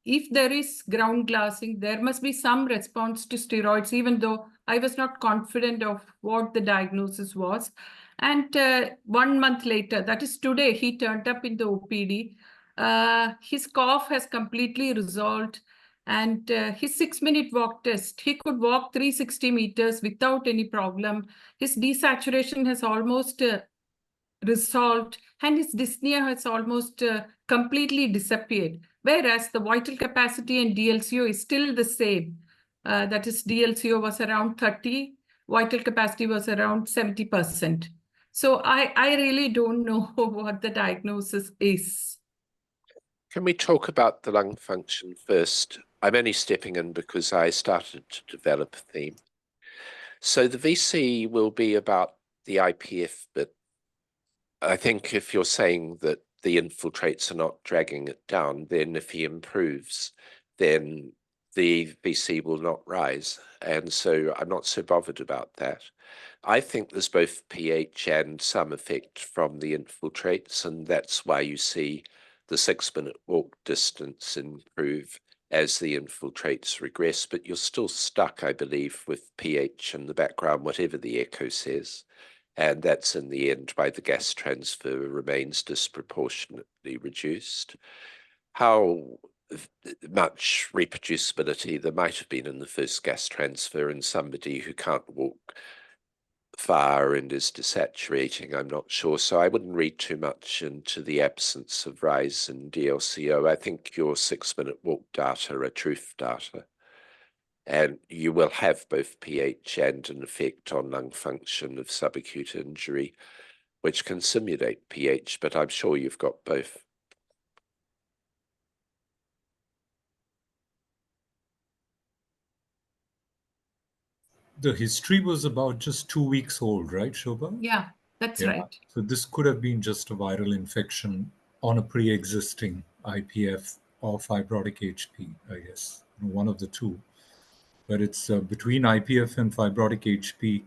Speaker 10: if there is ground glassing, there must be some response to steroids, even though I was not confident of what the diagnosis was. And 1 month later, that is today, he turned up in the OPD. His cough has completely resolved, and his 6-minute walk test, he could walk 360 meters without any problem. His desaturation has almost resolved, and his dyspnea has almost completely disappeared. Whereas the vital capacity and DLCO is still the same. That is, DLCO was around 30, vital capacity was around 70%. So I really don't know what the diagnosis is.
Speaker 6: Can we talk about the lung function first? I'm only stepping in because I started to develop a theme. So the VC will be about the IPF bit. I think if you're saying that the infiltrates are not dragging it down, then if he improves, then the VC will not rise. And so I'm not so bothered about that. I think there's both pH and some effect from the infiltrates, and that's why you see the 6-minute walk distance improve as the infiltrates regress, but you're still stuck, I believe, with pH in the background, whatever the echo says. And that's in the end why the gas transfer remains disproportionately reduced. How much reproducibility there might have been in the first gas transfer in somebody who can't walk far and is desaturating, I'm not sure. So I wouldn't read too much into the absence of rise in DLCO. I think your 6-minute walk data are truth data. And you will have both pH and an effect on lung function of subacute injury, which can simulate pH, but I'm sure you've got both.
Speaker 5: The history was about just 2 weeks old, right, Shobha?
Speaker 10: Yeah, that's right.
Speaker 5: So this could have been just a viral infection on a pre-existing IPF or fibrotic HP, I guess, one of the two. But it's between IPF and fibrotic HP,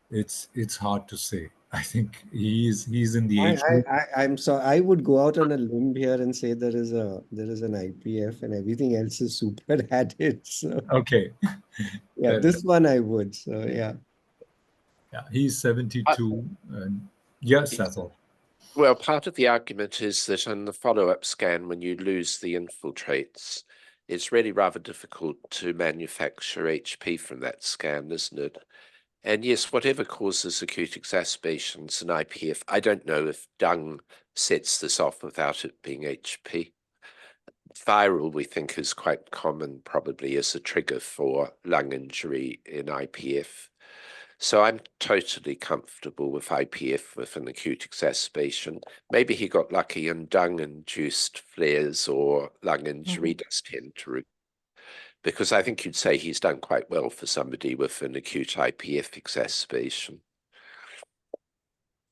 Speaker 5: it's hard to say. I think he's in the age group.
Speaker 3: I'm sorry. I would go out on a limb here and say there is an IPF and everything else is super at it. So
Speaker 5: Okay.
Speaker 3: yeah, this one I would. So yeah.
Speaker 5: Yeah, he's 72, and yes, that's all.
Speaker 6: Well, part of the argument is that in the follow-up scan, when you lose the infiltrates, it's really rather difficult to manufacture HP from that scan, isn't it? And yes, whatever causes acute exacerbations in IPF, I don't know if dung sets this off without it being HP. Viral, we think, is quite common, probably as a trigger for lung injury in IPF. So I'm totally comfortable with IPF with an acute exacerbation. Maybe he got lucky and dung-induced flares or lung injury does tend to, because I think you'd say he's done quite well for somebody with an acute IPF exacerbation.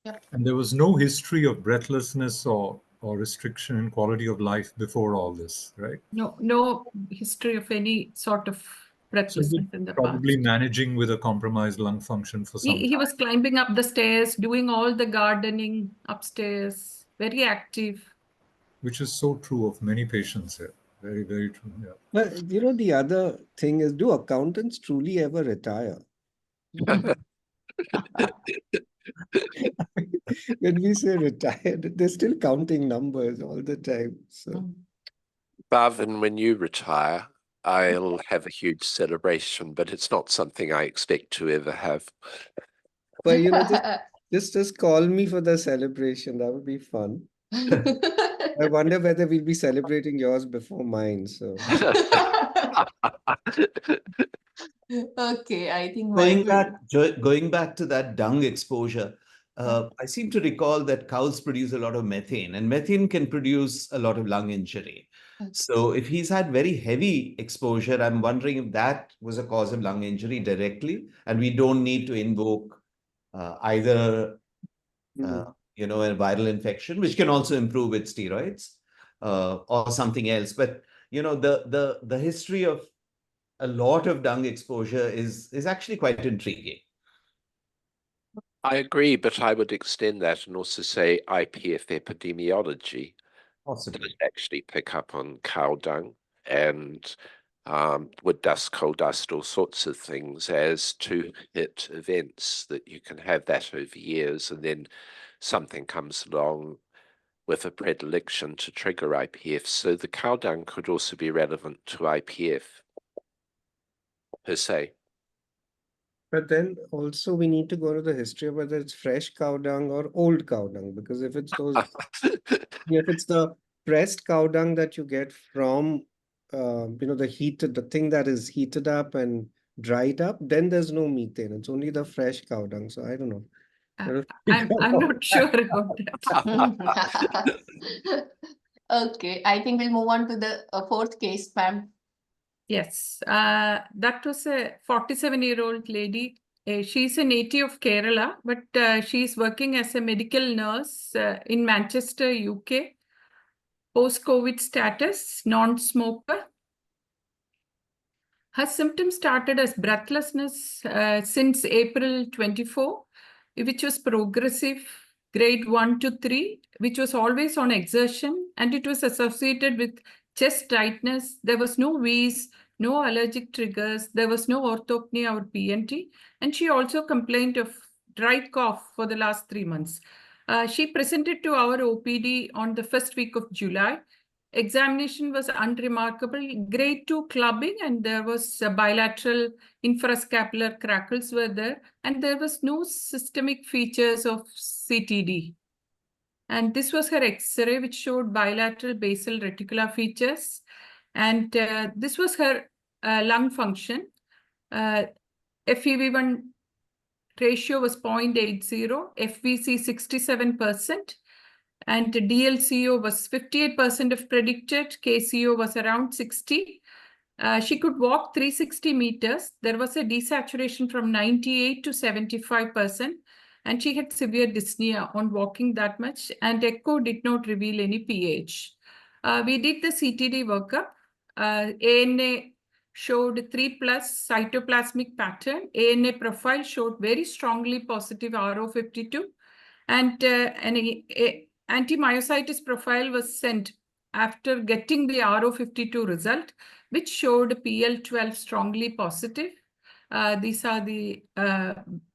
Speaker 1: Yep.
Speaker 5: And there was no history of breathlessness or restriction in quality of life before all this, right?
Speaker 10: No history of any sort of breathlessness in the
Speaker 5: probably
Speaker 10: past.
Speaker 5: managing with a compromised lung function for some time.
Speaker 10: He was climbing up the stairs, doing all the gardening upstairs, very active.
Speaker 5: which is so true of many patients here. Very, very true. Yeah.
Speaker 3: But the other thing is, do accountants truly ever retire? When we say retired, they're still counting numbers all the time. So,
Speaker 6: Bhavin, when you retire, I'll have a huge celebration, but it's not something I expect to ever have.
Speaker 3: but just call me for the celebration. That would be fun. I wonder whether we'll be celebrating yours before mine. So,
Speaker 1: Okay, I think
Speaker 9: Going
Speaker 1: mine
Speaker 9: back, going back to that dung exposure, I seem to recall that cows produce a lot of methane, and methane can produce a lot of lung injury. So if he's had very heavy exposure, I'm wondering if that was a cause of lung injury directly, and we don't need to invoke either a viral infection, which can also improve with steroids, or something else. But the history of a lot of dung exposure is actually quite intriguing.
Speaker 6: I agree, but I would extend that and also say IPF epidemiology
Speaker 9: Possibly.
Speaker 6: does actually pick up on cow dung and wood dust, coal dust, all sorts of things as two-hit events that you can have that over years, and then something comes along with a predilection to trigger IPF. So the cow dung could also be relevant to IPF per se.
Speaker 3: but then also we need to go to the history of whether it's fresh cow dung or old cow dung, because if it's the pressed cow dung that you get from the thing that is heated up and dried up, then there's no methane. It's only the fresh cow dung. So I don't know.
Speaker 10: I'm not sure about that.
Speaker 1: Okay, I think we'll move on to the fourth case, Pam.
Speaker 10: Yes, that was a 47-year-old lady. She's a native of Kerala, but she's working as a medical nurse in Manchester, UK. Post-COVID status, non-smoker. Her symptoms started as breathlessness since April 24, which was progressive, grade 1 to 3, which was always on exertion, and it was associated with chest tightness. There was no wheeze, no allergic triggers, there was no orthopnea or PNT, and she also complained of dry cough for the last 3 months. She presented to our OPD on the first week of July. Examination was unremarkable, grade 2 clubbing, and there was bilateral infrascapular crackles were there, and there was no systemic features of CTD. And this was her X-ray, which showed bilateral basal reticular features. And this was her lung function. FEV1 ratio was 0.80, FVC 67%. And DLCO was 58% of predicted, KCO was around 60. She could walk 360 meters. There was a desaturation from 98 to 75%, and she had severe dyspnea on walking that much, and echo did not reveal any pH. We did the CTD workup. ANA showed 3+ cytoplasmic pattern. ANA profile showed very strongly positive RO52, and an anti-myositis profile was sent after getting the RO52 result, which showed PL12 strongly positive. These are the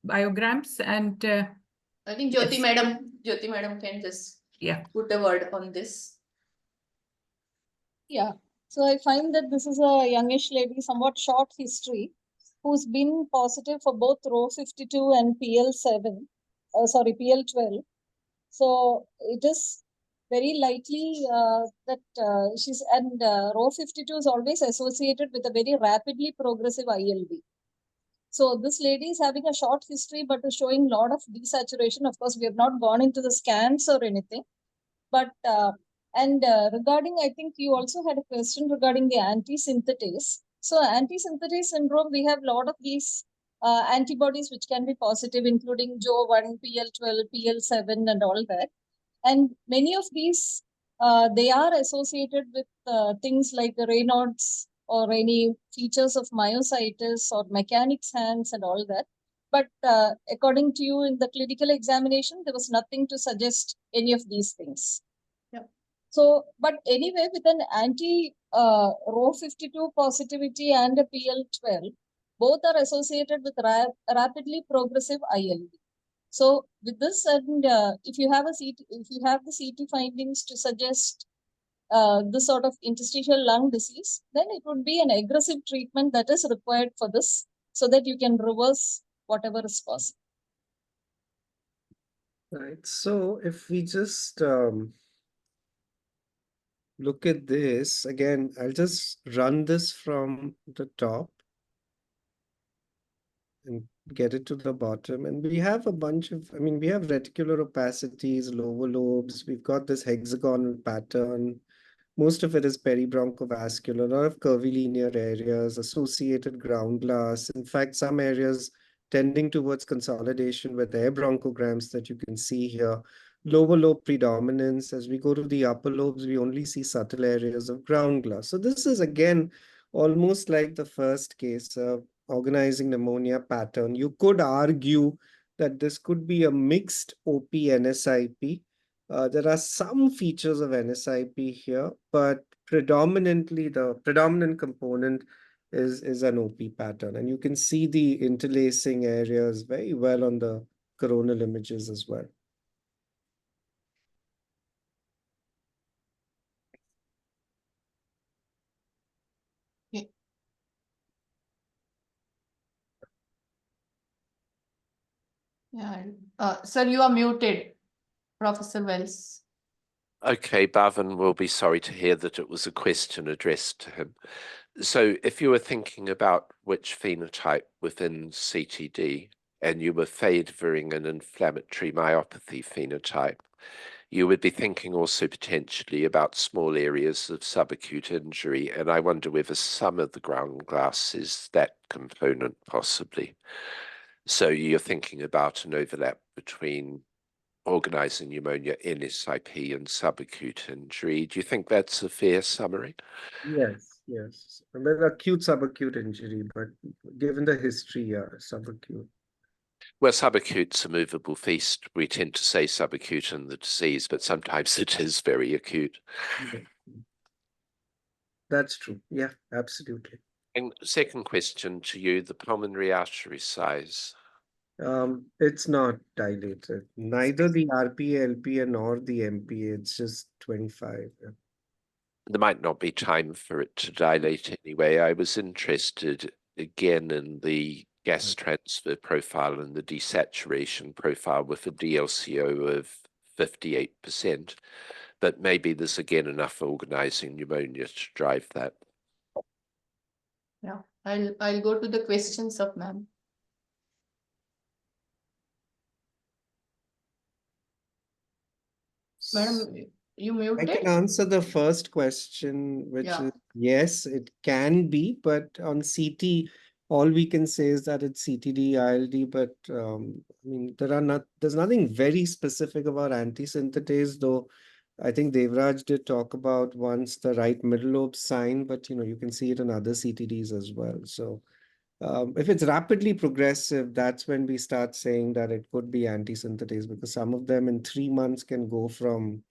Speaker 10: biograms, and
Speaker 1: I think Jyoti madam can just put a word on this.
Speaker 4: Yeah, so I find that this is a youngish lady, somewhat short history, who's been positive for both RO52 and PL12. So it is very likely that RO52 is always associated with a very rapidly progressive ILD. So this lady is having a short history, but is showing a lot of desaturation. Of course, we have not gone into the scans or anything. But regarding, I think you also had a question regarding the anti-synthetase. So anti-synthetase syndrome, we have a lot of these antibodies which can be positive, including Jo1, PL12, PL7, and all that. And many of these, they are associated with things like Raynaud's or any features of myositis or mechanics hands and all that. But according to you in the clinical examination, there was nothing to suggest any of these things.
Speaker 1: Yeah.
Speaker 4: So, but anyway, with an anti-Rho52 positivity and a PL12, both are associated with rapidly progressive ILD. So, with this, and if you have the CT findings to suggest this sort of interstitial lung disease, then it would be an aggressive treatment that is required for this, so that you can reverse whatever is possible.
Speaker 3: Right. So if we just look at this again, I'll just run this from the top and get it to the bottom. And we have a bunch of, I mean, we have reticular opacities, lower lobes. We've got this hexagonal pattern. Most of it is peribronchovascular, a lot of curvilinear areas, associated ground glass. In fact, some areas tending towards consolidation with air bronchograms that you can see here. Lower lobe predominance. As we go to the upper lobes, we only see subtle areas of ground glass. So this is again almost like the first case of organizing pneumonia pattern. You could argue that this could be a mixed OP-NSIP. There are some features of NSIP here, but predominantly the predominant component is an OP pattern. And you can see the interlacing areas very well on the coronal images as well.
Speaker 1: Yeah. Sir, you are muted, Professor Wells.
Speaker 6: Okay, Bhavan will be sorry to hear that it was a question addressed to him. So if you were thinking about which phenotype within CTD and you were favoring an inflammatory myopathy phenotype, you would be thinking also potentially about small areas of subacute injury. And I wonder whether some of the ground glass is that component possibly. So you're thinking about an overlap between organizing pneumonia, NSIP, and subacute injury. Do you think that's a fair summary?
Speaker 3: Yes, yes. I mean, acute subacute injury, but given the history, yeah, subacute.
Speaker 6: Well, subacute's a movable feast. We tend to say subacute in the disease, but sometimes it is very acute.
Speaker 3: Yeah. That's true. Yeah, absolutely.
Speaker 6: And second question to you, the pulmonary artery size.
Speaker 3: It's not dilated. Neither the RPA, LPA, nor the MPA. It's just 25. Yeah.
Speaker 6: There might not be time for it to dilate anyway. I was interested again in the gas transfer profile and the desaturation profile with a DLCO of 58%, but maybe there's again enough organizing pneumonia to drive that.
Speaker 1: Yeah, I'll go to the questions of ma'am. Madam, you muted?
Speaker 3: I can answer the first question, which is yes, it can be, but on CT, all we can say is that it's CTD, ILD, but I mean, there's nothing very specific about antisynthetase, though I think Devraj did talk about once the right middle lobe sign, but you can see it in other CTDs as well. So if it's rapidly progressive, that's when we start saying that it could be antisynthetase, because some of them in 3 months can go from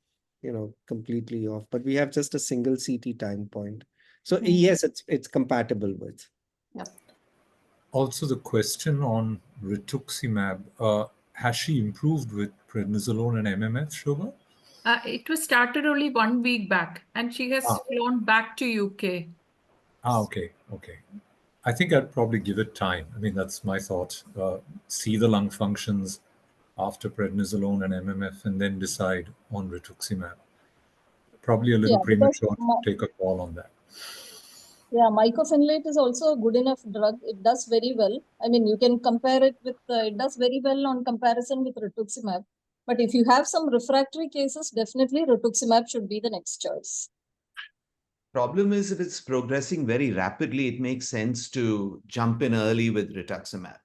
Speaker 3: completely off, but we have just a single CT time point. So yes, it's compatible with.
Speaker 1: Yeah.
Speaker 5: Also, the question on rituximab, has she improved with prednisolone and MMF, Shobha?
Speaker 10: It was started only 1 week back, and she has flown back to UK.
Speaker 5: Okay. I think I'd probably give it time. I mean, that's my thought. See the lung functions after prednisolone and MMF, and then decide on rituximab. Probably a little premature to take a call on that.
Speaker 4: Yeah, mycophenolate is also a good enough drug. It does very well. I mean, you can compare it with, it does very well on comparison with rituximab. But if you have some refractory cases, definitely rituximab should be the next choice.
Speaker 9: Problem is, if it's progressing very rapidly, it makes sense to jump in early with rituximab.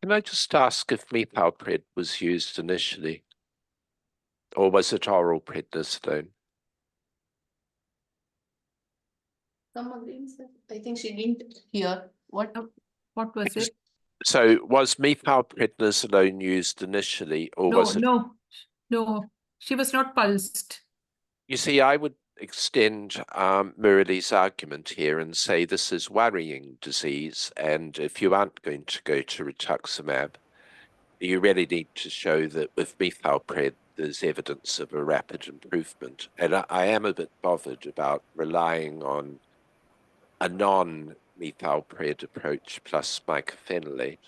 Speaker 6: Can I just ask if methylpred was used initially? Or was it oral prednisolone?
Speaker 1: I think she didn't hear. What
Speaker 10: was it?
Speaker 6: So was methylprednisolone used initially, or was it?
Speaker 10: No, she was not pulsed.
Speaker 6: You see, I would extend Murali's argument here and say this is worrying disease, and if you aren't going to go to rituximab, you really need to show that with methylpred there's evidence of a rapid improvement. And I am a bit bothered about relying on a non-methylpred approach plus mycophenolate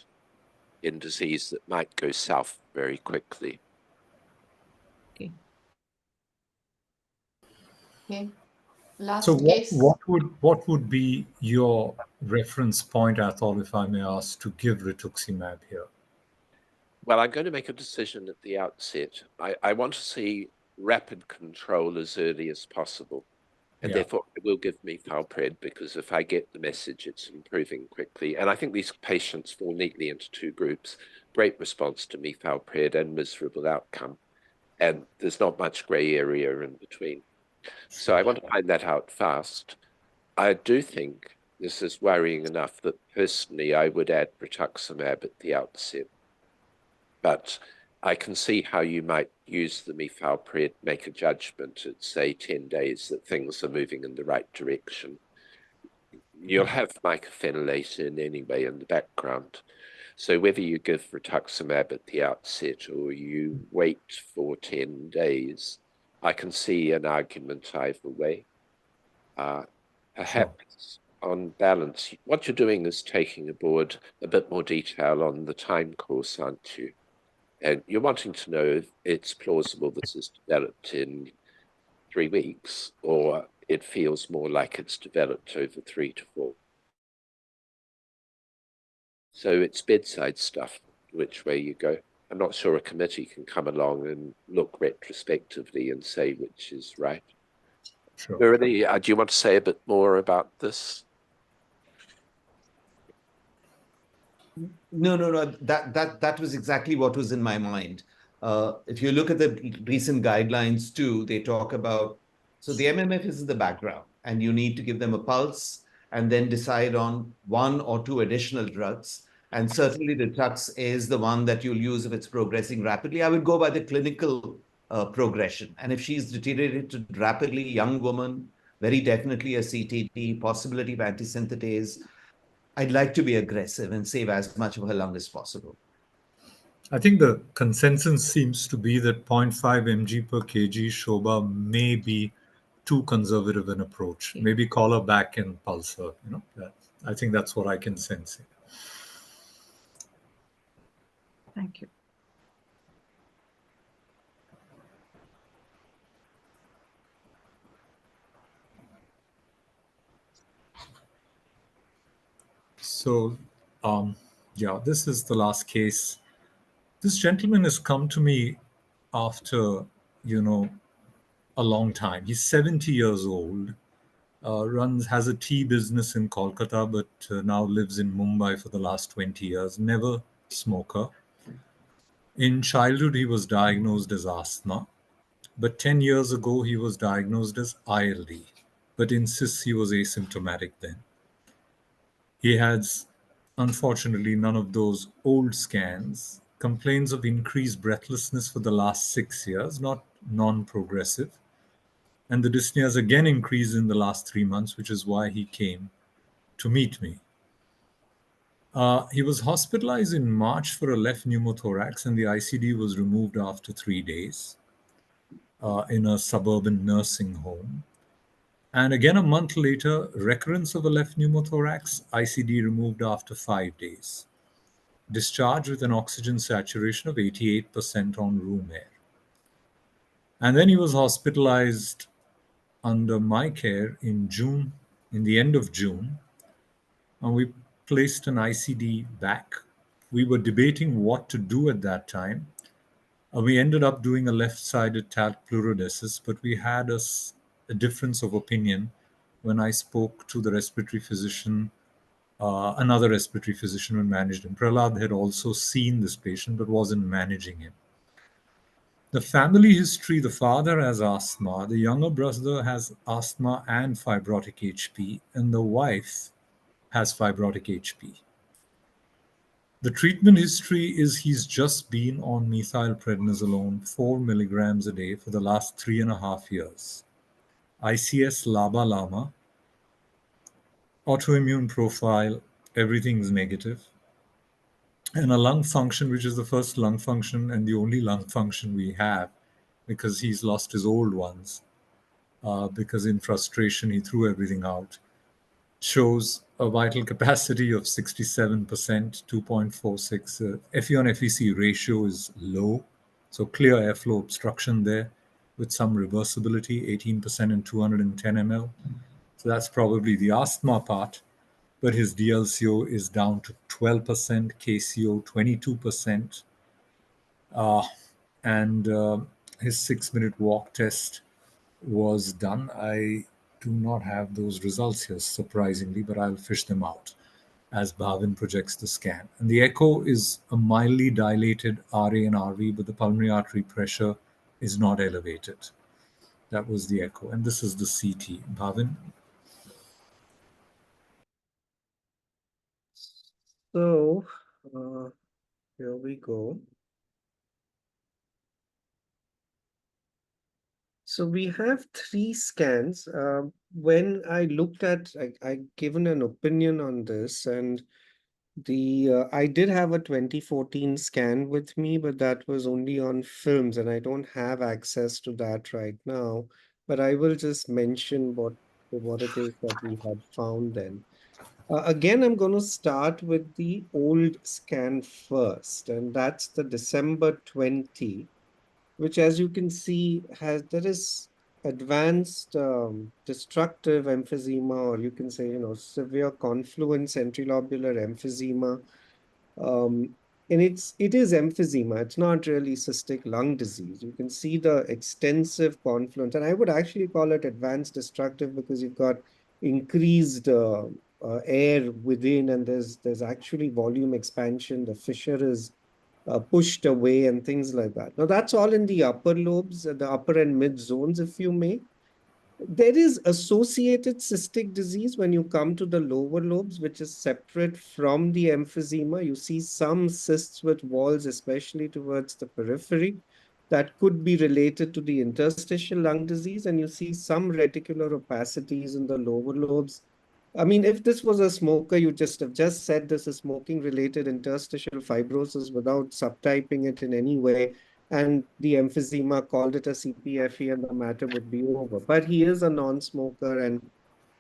Speaker 6: in disease that might go south very quickly.
Speaker 10: Okay.
Speaker 1: Okay. Last
Speaker 5: So
Speaker 1: case.
Speaker 5: what would be your reference point, Athol, if I may ask, to give rituximab here?
Speaker 6: Well, I'm going to make a decision at the outset. I want to see rapid control as early as possible. And therefore, I will give methylpred because if I get the message, it's improving quickly. And I think these patients fall neatly into two groups: great response to methylpred and miserable outcome. And there's not much gray area in between. So I want to find that out fast. I do think this is worrying enough that personally I would add rituximab at the outset. But I can see how you might use the methylpred, make a judgment at, say, 10 days that things are moving in the right direction. You'll have mycophenolate in anyway in the background. So whether you give rituximab at the outset or you wait for 10 days, I can see an argument either way. Perhaps on balance, what you're doing is taking aboard a bit more detail on the time course, aren't you? And you're wanting to know if it's plausible this is developed in 3 weeks, or it feels more like it's developed over 3 to 4. So it's bedside stuff, which way you go. I'm not sure a committee can come along and look retrospectively and say which is right.
Speaker 5: Sure.
Speaker 6: Murali, do you want to say a bit more about this?
Speaker 9: No. That was exactly what was in my mind. If you look at the recent guidelines too, they talk about, so the MMF is in the background and you need to give them a pulse and then decide on 1 or 2 additional drugs. And certainly the Rituximab is the one that you'll use if it's progressing rapidly. I would go by the clinical progression. And if she's deteriorated rapidly, young woman, very definitely a CTD, possibility of antisynthetase, I'd like to be aggressive and save as much of her lung as possible.
Speaker 5: I think the consensus seems to be that 0.5 mg per kg Shobha may be too conservative an approach. Maybe call her back and pulse her. I think that's what I can sense.
Speaker 10: Thank you.
Speaker 5: So, yeah, this is the last case. This gentleman has come to me after, a long time. He's 70 years old, has a tea business in Kolkata, but now lives in Mumbai for the last 20 years. Never smoker. In childhood, he was diagnosed as asthma, but 10 years ago, he was diagnosed as ILD, but insists he was asymptomatic then. He has, unfortunately, none of those old scans, complains of increased breathlessness for the last 6 years, not non-progressive. And the dyspnea has again increased in the last 3 months, which is why he came to meet me. He was hospitalized in March for a left pneumothorax, and the ICD was removed after 3 days in a suburban nursing home. And again, a month later, recurrence of a left pneumothorax, ICD removed after 5 days. Discharged with an oxygen saturation of 88% on room air. And then he was hospitalized under my care in June, in the end of June, and we placed an ICD back. We were debating what to do at that time. We ended up doing a left-sided talc pleurodesis, but we had a difference of opinion when I spoke to the respiratory physician, another respiratory physician who managed him. Prahlad had also seen this patient but wasn't managing him. The family history, the father has asthma, the younger brother has asthma and fibrotic HP, and the wife has fibrotic HP. The treatment history is he's just been on methylprednisolone 4 milligrams a day for the last 3.5 years. ICS LABA LAMA, autoimmune profile, everything's negative, and a lung function, which is the first lung function and the only lung function we have, because he's lost his old ones, because in frustration he threw everything out, shows a vital capacity of 67%, 2.46. FE on FEC ratio is low, so clear airflow obstruction there with some reversibility, 18% and 210 ml. So that's probably the asthma part, but his DLCO is down to 12%, KCO 22%, and his 6-minute walk test was done. I do not have those results here, surprisingly, but I'll fish them out as Bhavin projects the scan. And the echo is a mildly dilated RA and RV, but the pulmonary artery pressure is not elevated. That was the echo. And this is the CT. Bhavin?
Speaker 3: So here we go. So we have 3 scans. When I looked at, I given an opinion on this, and I did have a 2014 scan with me, but that was only on films, and I don't have access to that right now. But I will just mention what it is that we had found then. Again, I'm going to start with the old scan first, and that's the December 20, which, as you can see, there is advanced destructive emphysema, or you can say, severe confluent centrilobular emphysema. Um, and it is emphysema. It's not really cystic lung disease. You can see the extensive confluence, and I would actually call it advanced destructive because you've got increased air within, and there's actually volume expansion. The fissure is pushed away and things like that. Now, that's all in the upper lobes, the upper and mid zones, if you may. There is associated cystic disease when you come to the lower lobes, which is separate from the emphysema. You see some cysts with walls, especially towards the periphery, that could be related to the interstitial lung disease. And you see some reticular opacities in the lower lobes. I mean, if this was a smoker, you just have just said this is smoking-related interstitial fibrosis without subtyping it in any way, and the emphysema called it a CPFE, and the matter would be over. But he is a non-smoker, and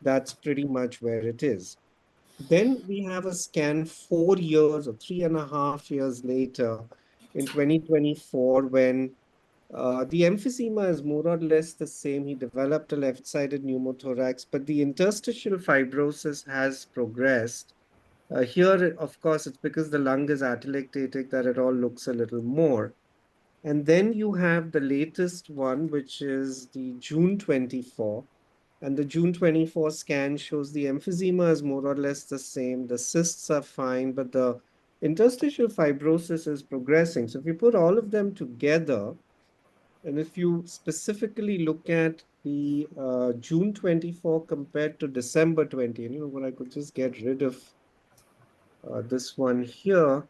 Speaker 3: that's pretty much where it is. Then we have a scan 4 years or 3.5 years later in 2024 when the emphysema is more or less the same. He developed a left-sided pneumothorax, but the interstitial fibrosis has progressed. Here, of course, it's because the lung is atelectatic that it all looks a little more. And then you have the latest one, which is the June 24. And the June 24 scan shows the emphysema is more or less the same. The cysts are fine, but the interstitial fibrosis is progressing. So if you put all of them together, and if you specifically look at the June 24 compared to December 20, and you know what, I could just get rid of this one here,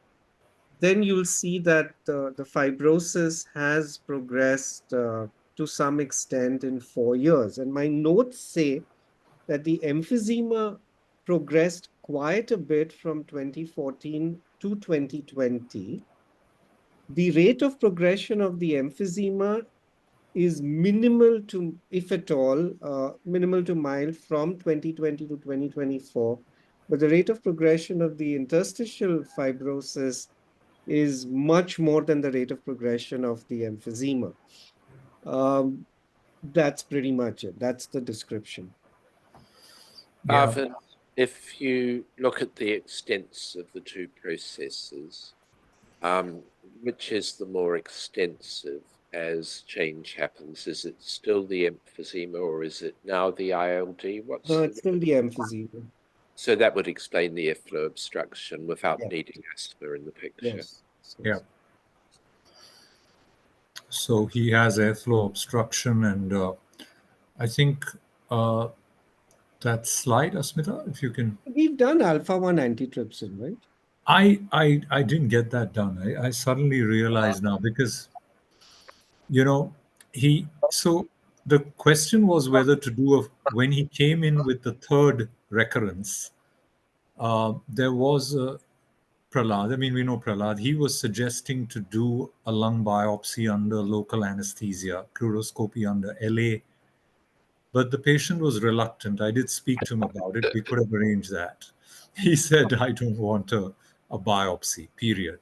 Speaker 3: then you'll see that the fibrosis has progressed to some extent in 4 years. And my notes say that the emphysema progressed quite a bit from 2014 to 2020. The rate of progression of the emphysema is minimal to, if at all, minimal to mild from 2020 to 2024. But the rate of progression of the interstitial fibrosis is much more than the rate of progression of the emphysema. That's pretty much it. That's the description.
Speaker 6: Bhavin, if you look at the extents of the two processes, which is the more extensive as change happens? Is it still the emphysema or is it now the ILD?
Speaker 3: No, it's still the emphysema.
Speaker 6: So that would explain the airflow obstruction without
Speaker 3: Yeah.
Speaker 6: needing asthma in the picture.
Speaker 3: Yes.
Speaker 5: Yeah. So he has airflow obstruction, and I think that slide, Asmita, if you can.
Speaker 3: We've done alpha-1 antitrypsin, right?
Speaker 5: I didn't get that done. I suddenly realized now because, so The question was whether to do when he came in with the third recurrence, there was Prahlad. I mean, we know Prahlad. He was suggesting to do a lung biopsy under local anesthesia, fluoroscopy under LA, but the patient was reluctant. I did speak to him about it. We could have arranged that. He said, I don't want a biopsy, period.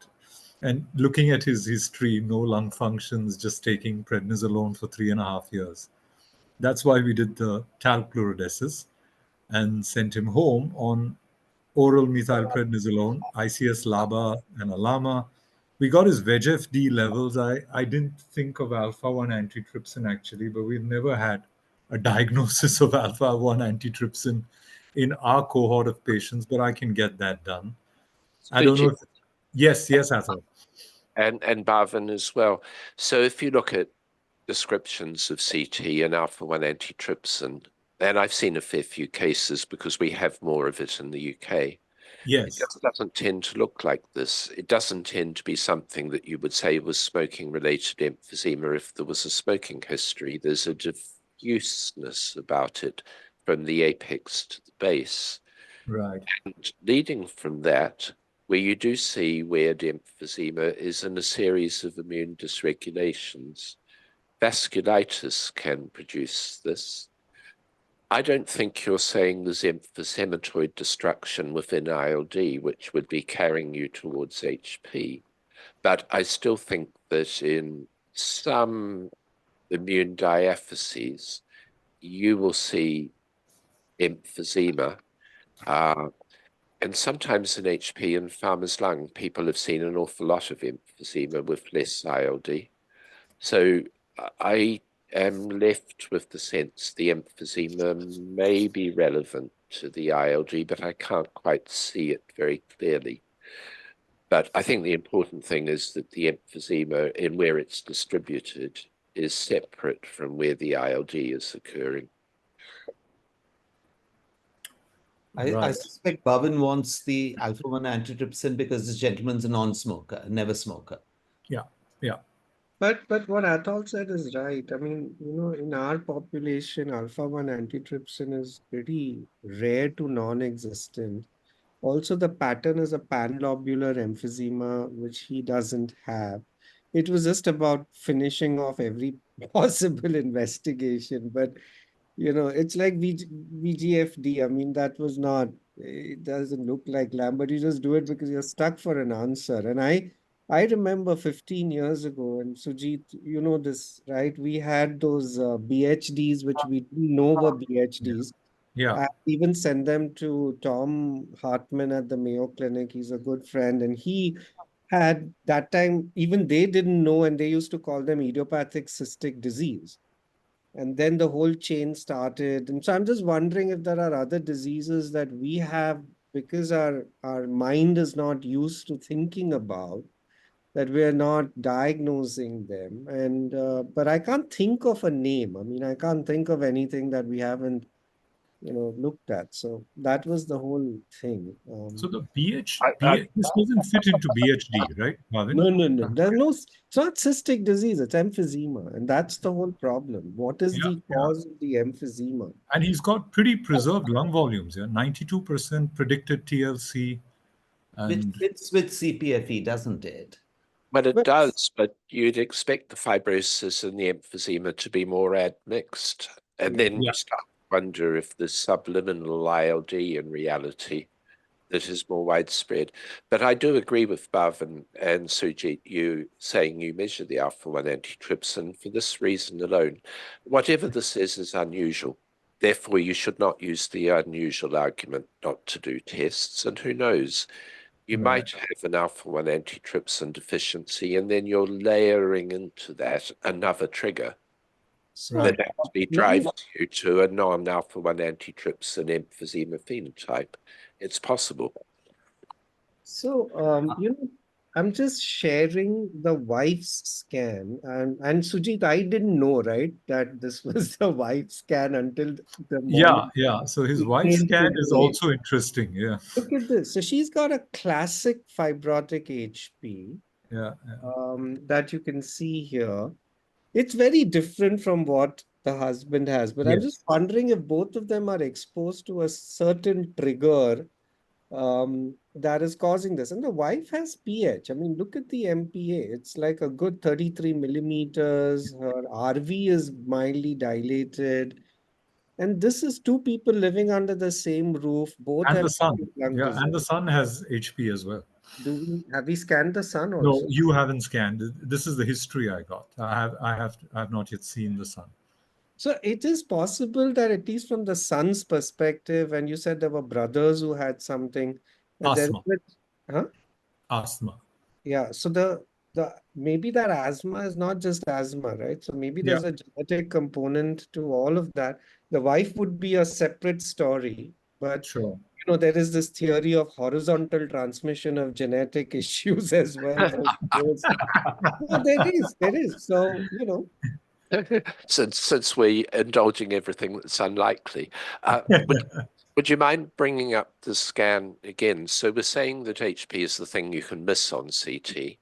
Speaker 5: And looking at his history, no lung functions, just taking prednisolone for 3.5 years. That's why we did the talc fluorodesis and sent him home on oral methylprednisolone, ICS LABA and ALAMA. We got his VEGF-D levels. I didn't think of alpha-1 antitrypsin actually, but we've never had a diagnosis of alpha-1 antitrypsin in our cohort of patients, but I can get that done. I don't know if... Yes, Athol.
Speaker 6: And Bhavan as well. So if you look at descriptions of CT and alpha-1 antitrypsin, and I've seen a fair few cases because we have more of it in the UK.
Speaker 5: Yes.
Speaker 6: It doesn't tend to look like this. It doesn't tend to be something that you would say was smoking-related emphysema if there was a smoking history. There's a diffuseness about it from the apex to the base.
Speaker 5: Right.
Speaker 6: And leading from that, where you do see weird emphysema is in a series of immune dysregulations. Vasculitis can produce this. I don't think you're saying there's emphysematoid destruction within ILD, which would be carrying you towards HP. But I still think that in some immune diaphyses, you will see emphysema. And sometimes in HP and farmer's lung, people have seen an awful lot of emphysema with less ILD. So I am left with the sense the emphysema may be relevant to the ILD, but I can't quite see it very clearly. But I think the important thing is that the emphysema in where it's distributed is separate from where the ILD is occurring.
Speaker 9: I suspect Bhavan wants the alpha-1 antitrypsin because this gentleman's a non-smoker, a never smoker.
Speaker 5: Yeah.
Speaker 3: But what Athol said is right. I mean, in our population, alpha-1 antitrypsin is pretty rare to non-existent. Also, the pattern is a panlobular emphysema, which he doesn't have. It was just about finishing off every possible investigation, but it's like VGFD. I mean, that was not, it doesn't look like lamb, but you just do it because you're stuck for an answer. And I remember 15 years ago, and Sujit, you know this, right? We had those BHDs, which we didn't know were BHDs.
Speaker 5: Yeah.
Speaker 3: I even sent them to Tom Hartman at the Mayo Clinic. He's a good friend. And he had that time, even they didn't know, and they used to call them idiopathic cystic disease. And then the whole chain started. And so I'm just wondering if there are other diseases that we have because our mind is not used to thinking about, that we're not diagnosing them. And but I can't think of a name. I mean, I can't think of anything that we haven't looked at. So that was the whole thing.
Speaker 5: So the this doesn't fit into BHD, right, Bhavin?
Speaker 3: No. It's not cystic disease, it's emphysema. And that's the whole problem. What is the cause of the emphysema?
Speaker 5: And he's got pretty preserved lung volumes, 92% predicted TLC. And
Speaker 9: Which fits with CPFE, doesn't it?
Speaker 6: Well, it does, but you'd expect the fibrosis and the emphysema to be more admixed. And then you start to wonder if there's subliminal ILD in reality that is more widespread. But I do agree with Bhav and Sujit, you saying you measure the alpha-1 antitrypsin for this reason alone. Whatever this is unusual. Therefore, you should not use the unusual argument not to do tests. And who knows, you might have an alpha-1 antitrypsin deficiency, and then you're layering into that another trigger that actually drives you to a non-alpha-1 antitrypsin emphysema phenotype. It's possible.
Speaker 3: So, I'm just sharing the wife's scan. And Sujit, I didn't know, right, that this was the wife's scan until the moment.
Speaker 5: Yeah. So his wife's scan is also interesting. Yeah.
Speaker 3: Look at this. So she's got a classic fibrotic HP.
Speaker 5: Yeah.
Speaker 3: That you can see here. It's very different from what the husband has. But I'm just
Speaker 5: Yes.
Speaker 3: wondering if both of them are exposed to a certain trigger that is causing this. And the wife has pH. I mean, look at the MPA. It's like a good 33 millimeters. Her RV is mildly dilated. And this is two people living under the same roof. Both
Speaker 5: And
Speaker 3: have
Speaker 5: the sun.
Speaker 3: lung
Speaker 5: Yeah,
Speaker 3: disease.
Speaker 5: and the sun has HP as well.
Speaker 3: Have we scanned the sun
Speaker 5: No,
Speaker 3: also?
Speaker 5: you haven't scanned. This is the history I got. I have not yet seen the sun.
Speaker 3: So it is possible that at least from the son's perspective, and you said there were brothers who had something, and
Speaker 5: Asthma.
Speaker 3: huh?
Speaker 5: Asthma.
Speaker 3: Yeah. So the maybe that asthma is not just asthma, right? So maybe
Speaker 5: Yeah.
Speaker 3: there's a genetic component to all of that. The wife would be a separate story, but
Speaker 5: Sure.
Speaker 3: there is this theory of horizontal transmission of genetic issues as well. No, there is. So,
Speaker 6: Since we're indulging everything that's unlikely, would you mind bringing up the scan again? So we're saying that HP is the thing you can miss on CT.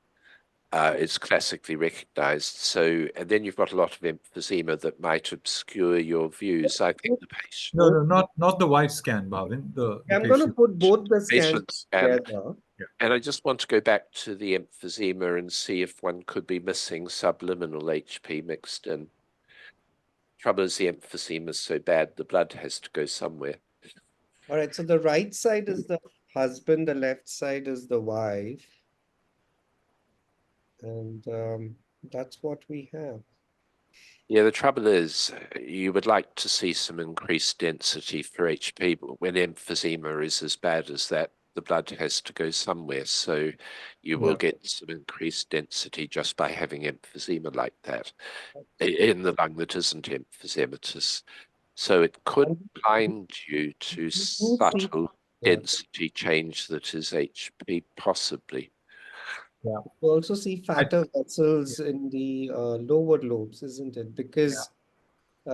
Speaker 6: It's classically recognized. So, and then you've got a lot of emphysema that might obscure your views. I think the patient.
Speaker 5: No, not the wife scan, Bhavin.
Speaker 3: I'm going to put both the scans
Speaker 6: patient scan.
Speaker 3: together.
Speaker 6: And I just want to go back to the emphysema and see if one could be missing subliminal HP mixed in. Trouble is the emphysema is so bad, the blood has to go somewhere.
Speaker 3: All right, so the right side is the husband, the left side is the wife. And that's what we have.
Speaker 6: Yeah, the trouble is you would like to see some increased density for HP, but when emphysema is as bad as that, the blood has to go somewhere. So you will get some increased density just by having emphysema like that in the lung that isn't emphysematous. So it could blind you to subtle density change that is HP, possibly.
Speaker 3: Yeah. You also see fatter vessels in the lower lobes, isn't it? Because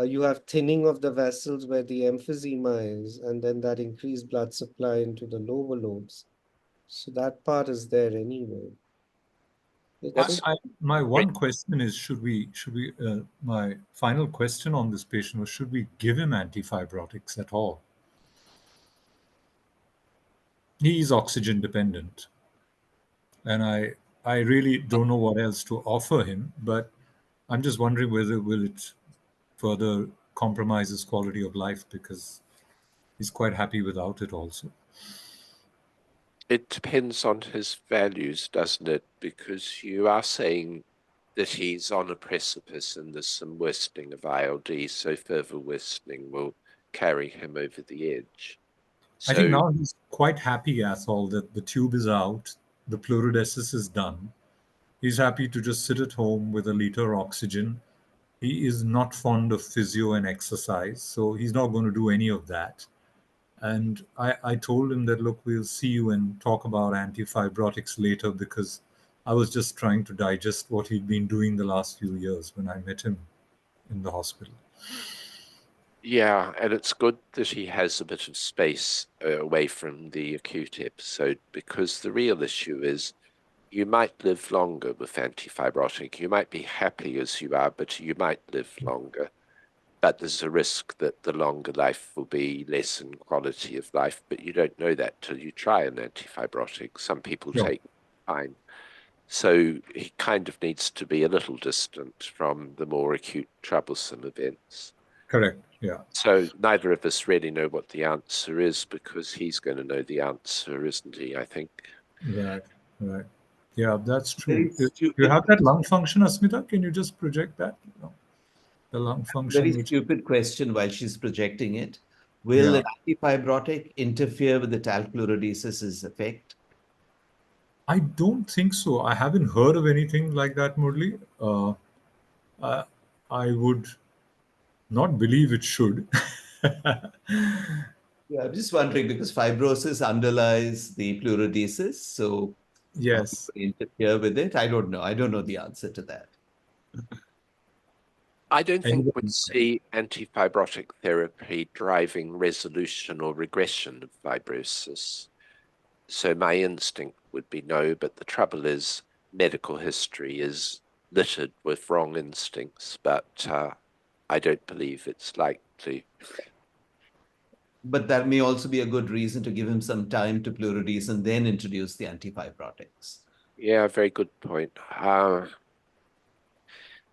Speaker 3: you have thinning of the vessels where the emphysema is, and then that increased blood supply into the lower lobes. So that part is there anyway.
Speaker 5: My one question is, my final question on this patient was, should we give him antifibrotics at all? He is oxygen dependent. And I really don't know what else to offer him, but I'm just wondering whether will it further compromise his quality of life, because he's quite happy without it also.
Speaker 6: It depends on his values, doesn't it? Because you are saying that he's on a precipice and there's some worsening of ILD, so further worsening will carry him over the edge.
Speaker 5: I think now he's quite happy, Athol, that the tube is out, the pleurodesis is done. He's happy to just sit at home with a liter oxygen. He is not fond of physio and exercise, so he's not going to do any of that. And I told him that, look, we'll see you and talk about antifibrotics later, because I was just trying to digest what he'd been doing the last few years when I met him in the hospital.
Speaker 6: Yeah, and it's good that he has a bit of space away from the acute episode, because the real issue is you might live longer with antifibrotic. You might be happy as you are, but you might live longer. But there's a risk that the longer life will be less in quality of life, but you don't know that till you try an antifibrotic. Some people take time. So he kind of needs to be a little distant from the more acute troublesome events.
Speaker 5: Correct, yeah.
Speaker 6: So neither of us really know what the answer is, because he's going to know the answer, isn't he, I think?
Speaker 5: Right. Yeah, that's true. You have that lung function, Asmita? Can you just project that? No. The lung function.
Speaker 9: Very stupid question while she's projecting it. Will an antifibrotic interfere with the talchleurodesis's effect?
Speaker 5: I don't think so. I haven't heard of anything like that, Murli. I would not believe it should.
Speaker 9: Yeah, I'm just wondering, because fibrosis underlies the pleurodesis, so
Speaker 5: yes,
Speaker 9: interfere with it. I don't know. I don't know the answer to that.
Speaker 6: I don't think we'd see antifibrotic therapy driving resolution or regression of fibrosis. So my instinct would be no, but the trouble is medical history is littered with wrong instincts. But I don't believe it's likely.
Speaker 9: But that may also be a good reason to give him some time to pleurodise and then introduce the antifibrotics.
Speaker 6: Yeah, very good point.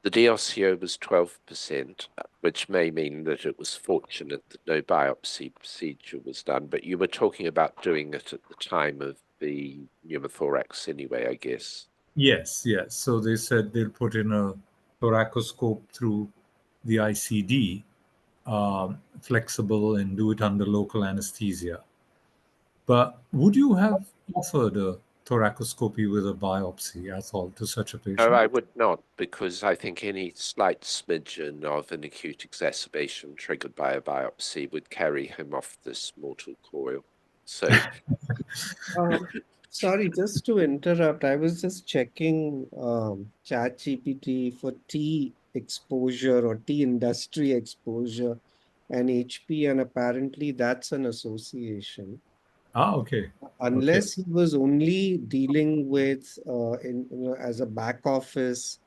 Speaker 6: The DRCO was 12%, which may mean that it was fortunate that no biopsy procedure was done, but you were talking about doing it at the time of the pneumothorax anyway, I guess.
Speaker 5: Yes, yes. So they said they'll put in a thoracoscope through the ICD, flexible, and do it under local anesthesia. But would you have offered a thoracoscopy with a biopsy, Athol, to such a
Speaker 6: No,
Speaker 5: patient?
Speaker 6: I would not, because I think any slight smidgen of an acute exacerbation triggered by a biopsy would carry him off this mortal coil. So,
Speaker 3: Sorry, just to interrupt, I was just checking ChatGPT for tea exposure or tea industry exposure and HP, and apparently that's an association.
Speaker 5: Okay.
Speaker 3: Unless he was only dealing with as a back office.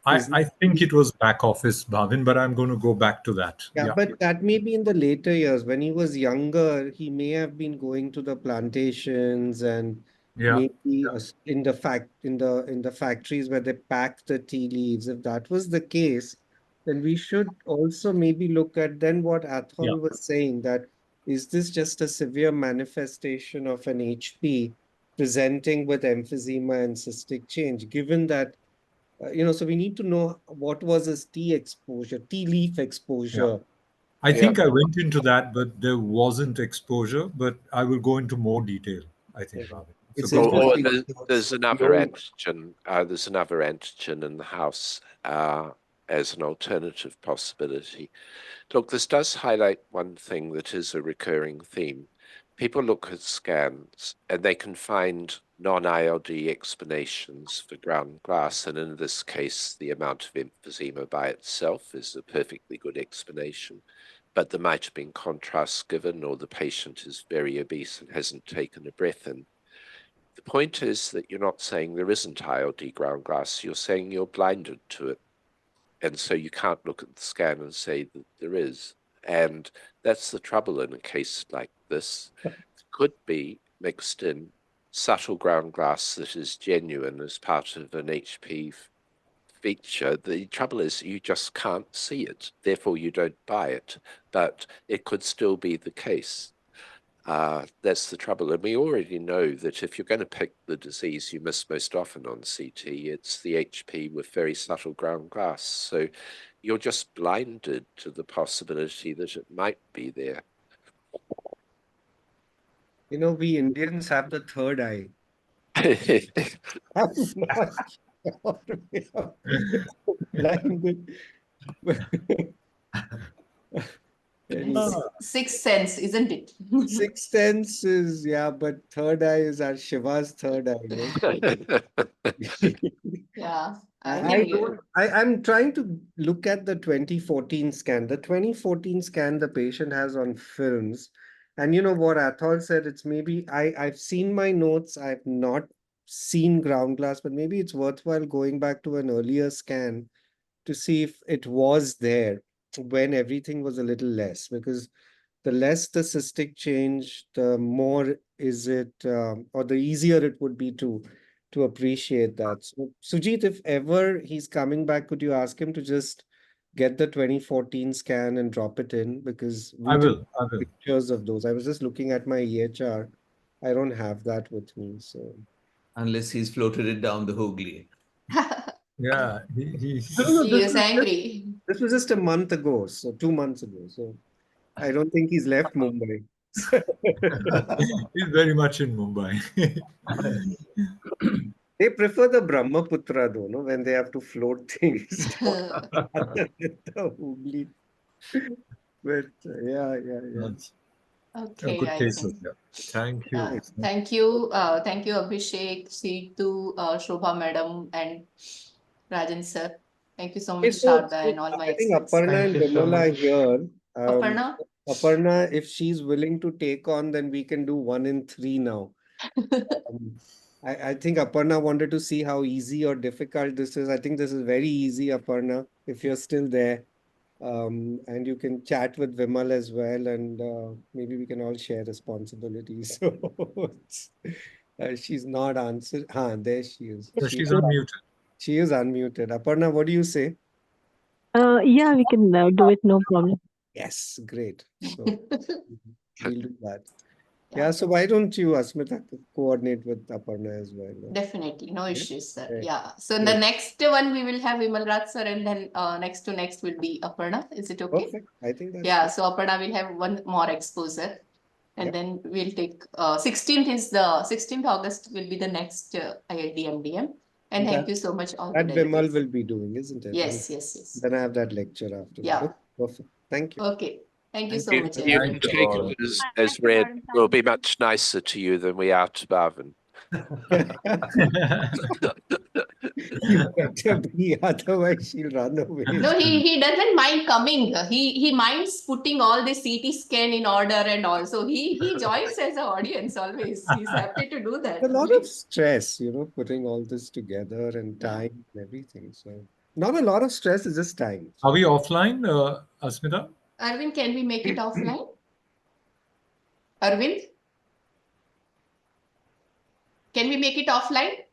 Speaker 5: I think it was back office, Bhavin, but I'm going to go back to that.
Speaker 3: Yeah, but that may be in the later years. When he was younger, he may have been going to the plantations and maybe in the factories where they pack the tea leaves. If that was the case, then we should also maybe look at then what Athol was saying, that is this just a severe manifestation of an HP presenting with emphysema and cystic change, given that so we need to know what was his tea exposure, tea leaf exposure.
Speaker 5: I think I went into that, but there wasn't exposure, but I will go into more detail, I think, Bhavin.
Speaker 6: There's another antigen. There's another antigen in the house as an alternative possibility. Look, this does highlight one thing that is a recurring theme. People look at scans and they can find non-ILD explanations for ground glass, and in this case, the amount of emphysema by itself is a perfectly good explanation. But there might have been contrast given, or the patient is very obese and hasn't taken a breath in. The point is that you're not saying there isn't ILD ground glass, you're saying you're blinded to it. And so you can't look at the scan and say that there is. And that's the trouble in a case like this. It could be mixed in subtle ground glass that is genuine as part of an HP feature. The trouble is you just can't see it, therefore you don't buy it. But it could still be the case. That's the trouble. And we already know that if you're going to pick the disease you miss most often on CT, it's the HP with very subtle ground glass. So you're just blinded to the possibility that it might be there.
Speaker 3: We Indians have the third eye. Blinded.
Speaker 1: Sixth sense, isn't it?
Speaker 3: Sixth sense is, yeah, but third eye is our Shiva's third eye.
Speaker 1: Yeah,
Speaker 3: I'm trying to look at the 2014 scan. The 2014 scan the patient has on films. And you know what Athol said, it's maybe, I've seen my notes, I've not seen ground glass, but maybe it's worthwhile going back to an earlier scan to see if it was there when everything was a little less, because the less the cystic change, the more is it, or the easier it would be to appreciate that. So, Sujit, if ever he's coming back, could you ask him to just get the 2014 scan and drop it in? Because we
Speaker 5: I will.
Speaker 3: pictures of those. I was just looking at my EHR. I don't have that with me, so.
Speaker 9: Unless he's floated it down the Hooghly.
Speaker 5: Yeah,
Speaker 1: he is angry.
Speaker 3: This was just a month ago, so 2 months ago. So I don't think he's left Mumbai.
Speaker 5: He's very much in Mumbai.
Speaker 3: They prefer the Brahmaputra though, no? When they have to float things. But yeah.
Speaker 1: Okay,
Speaker 5: good
Speaker 1: I
Speaker 5: cases.
Speaker 1: think.
Speaker 5: Yeah. Thank you.
Speaker 1: Thank you, Abhishek, Seetu, Shobha Madam, and Rajan sir. Thank you so much, Sharda, and all my
Speaker 3: I think
Speaker 1: experts.
Speaker 3: Aparna and Vimala here.
Speaker 1: Aparna?
Speaker 3: Aparna, if she's willing to take on, then we can do 1 in 3 now. I think Aparna wanted to see how easy or difficult this is. I think this is very easy, Aparna, if you're still there. And you can chat with Vimal as well, and maybe we can all share responsibilities. So she's not answered. There she is.
Speaker 5: So she's unmuted.
Speaker 3: She is unmuted. Aparna, what do you say?
Speaker 11: Yeah, we can do it, no problem.
Speaker 3: Yes, great. So we'll do that. Yeah, so why don't you, Asmita, coordinate with Aparna as well?
Speaker 1: Definitely, no
Speaker 3: Yeah?
Speaker 1: issues, sir.
Speaker 3: Great.
Speaker 1: Yeah. So
Speaker 3: Great.
Speaker 1: the next one we will have Vimal Raj sir, and then next to next will be Aparna. Is it okay?
Speaker 3: Perfect. I think that's
Speaker 1: Yeah.
Speaker 3: good.
Speaker 1: So Aparna will have one more exposure, and
Speaker 3: Yep.
Speaker 1: then we'll take 16th August will be the next IIT MDM. And thank you so much all the
Speaker 3: That Vimal
Speaker 1: delegates.
Speaker 3: will be doing, isn't it?
Speaker 1: Yes, yes, yes.
Speaker 3: Then I have that lecture after that.
Speaker 1: Yeah.
Speaker 3: Okay, perfect. Thank you.
Speaker 1: Okay. Thank you so
Speaker 3: Thank
Speaker 1: much.
Speaker 3: you.
Speaker 1: everyone.
Speaker 6: You take it as read. We'll be much nicer to you than we are to Bhavin.
Speaker 3: You better be, otherwise she'll run away.
Speaker 1: No, he doesn't mind coming. He minds putting all the CT scan in order and also he joins as an audience always. He's happy to do that.
Speaker 3: A lot of stress, putting all this together and time and everything. So not a lot of stress, it's just time.
Speaker 5: Are we offline, Asmita?
Speaker 1: Arvind, can we make it offline? Arvind? Can we make it offline?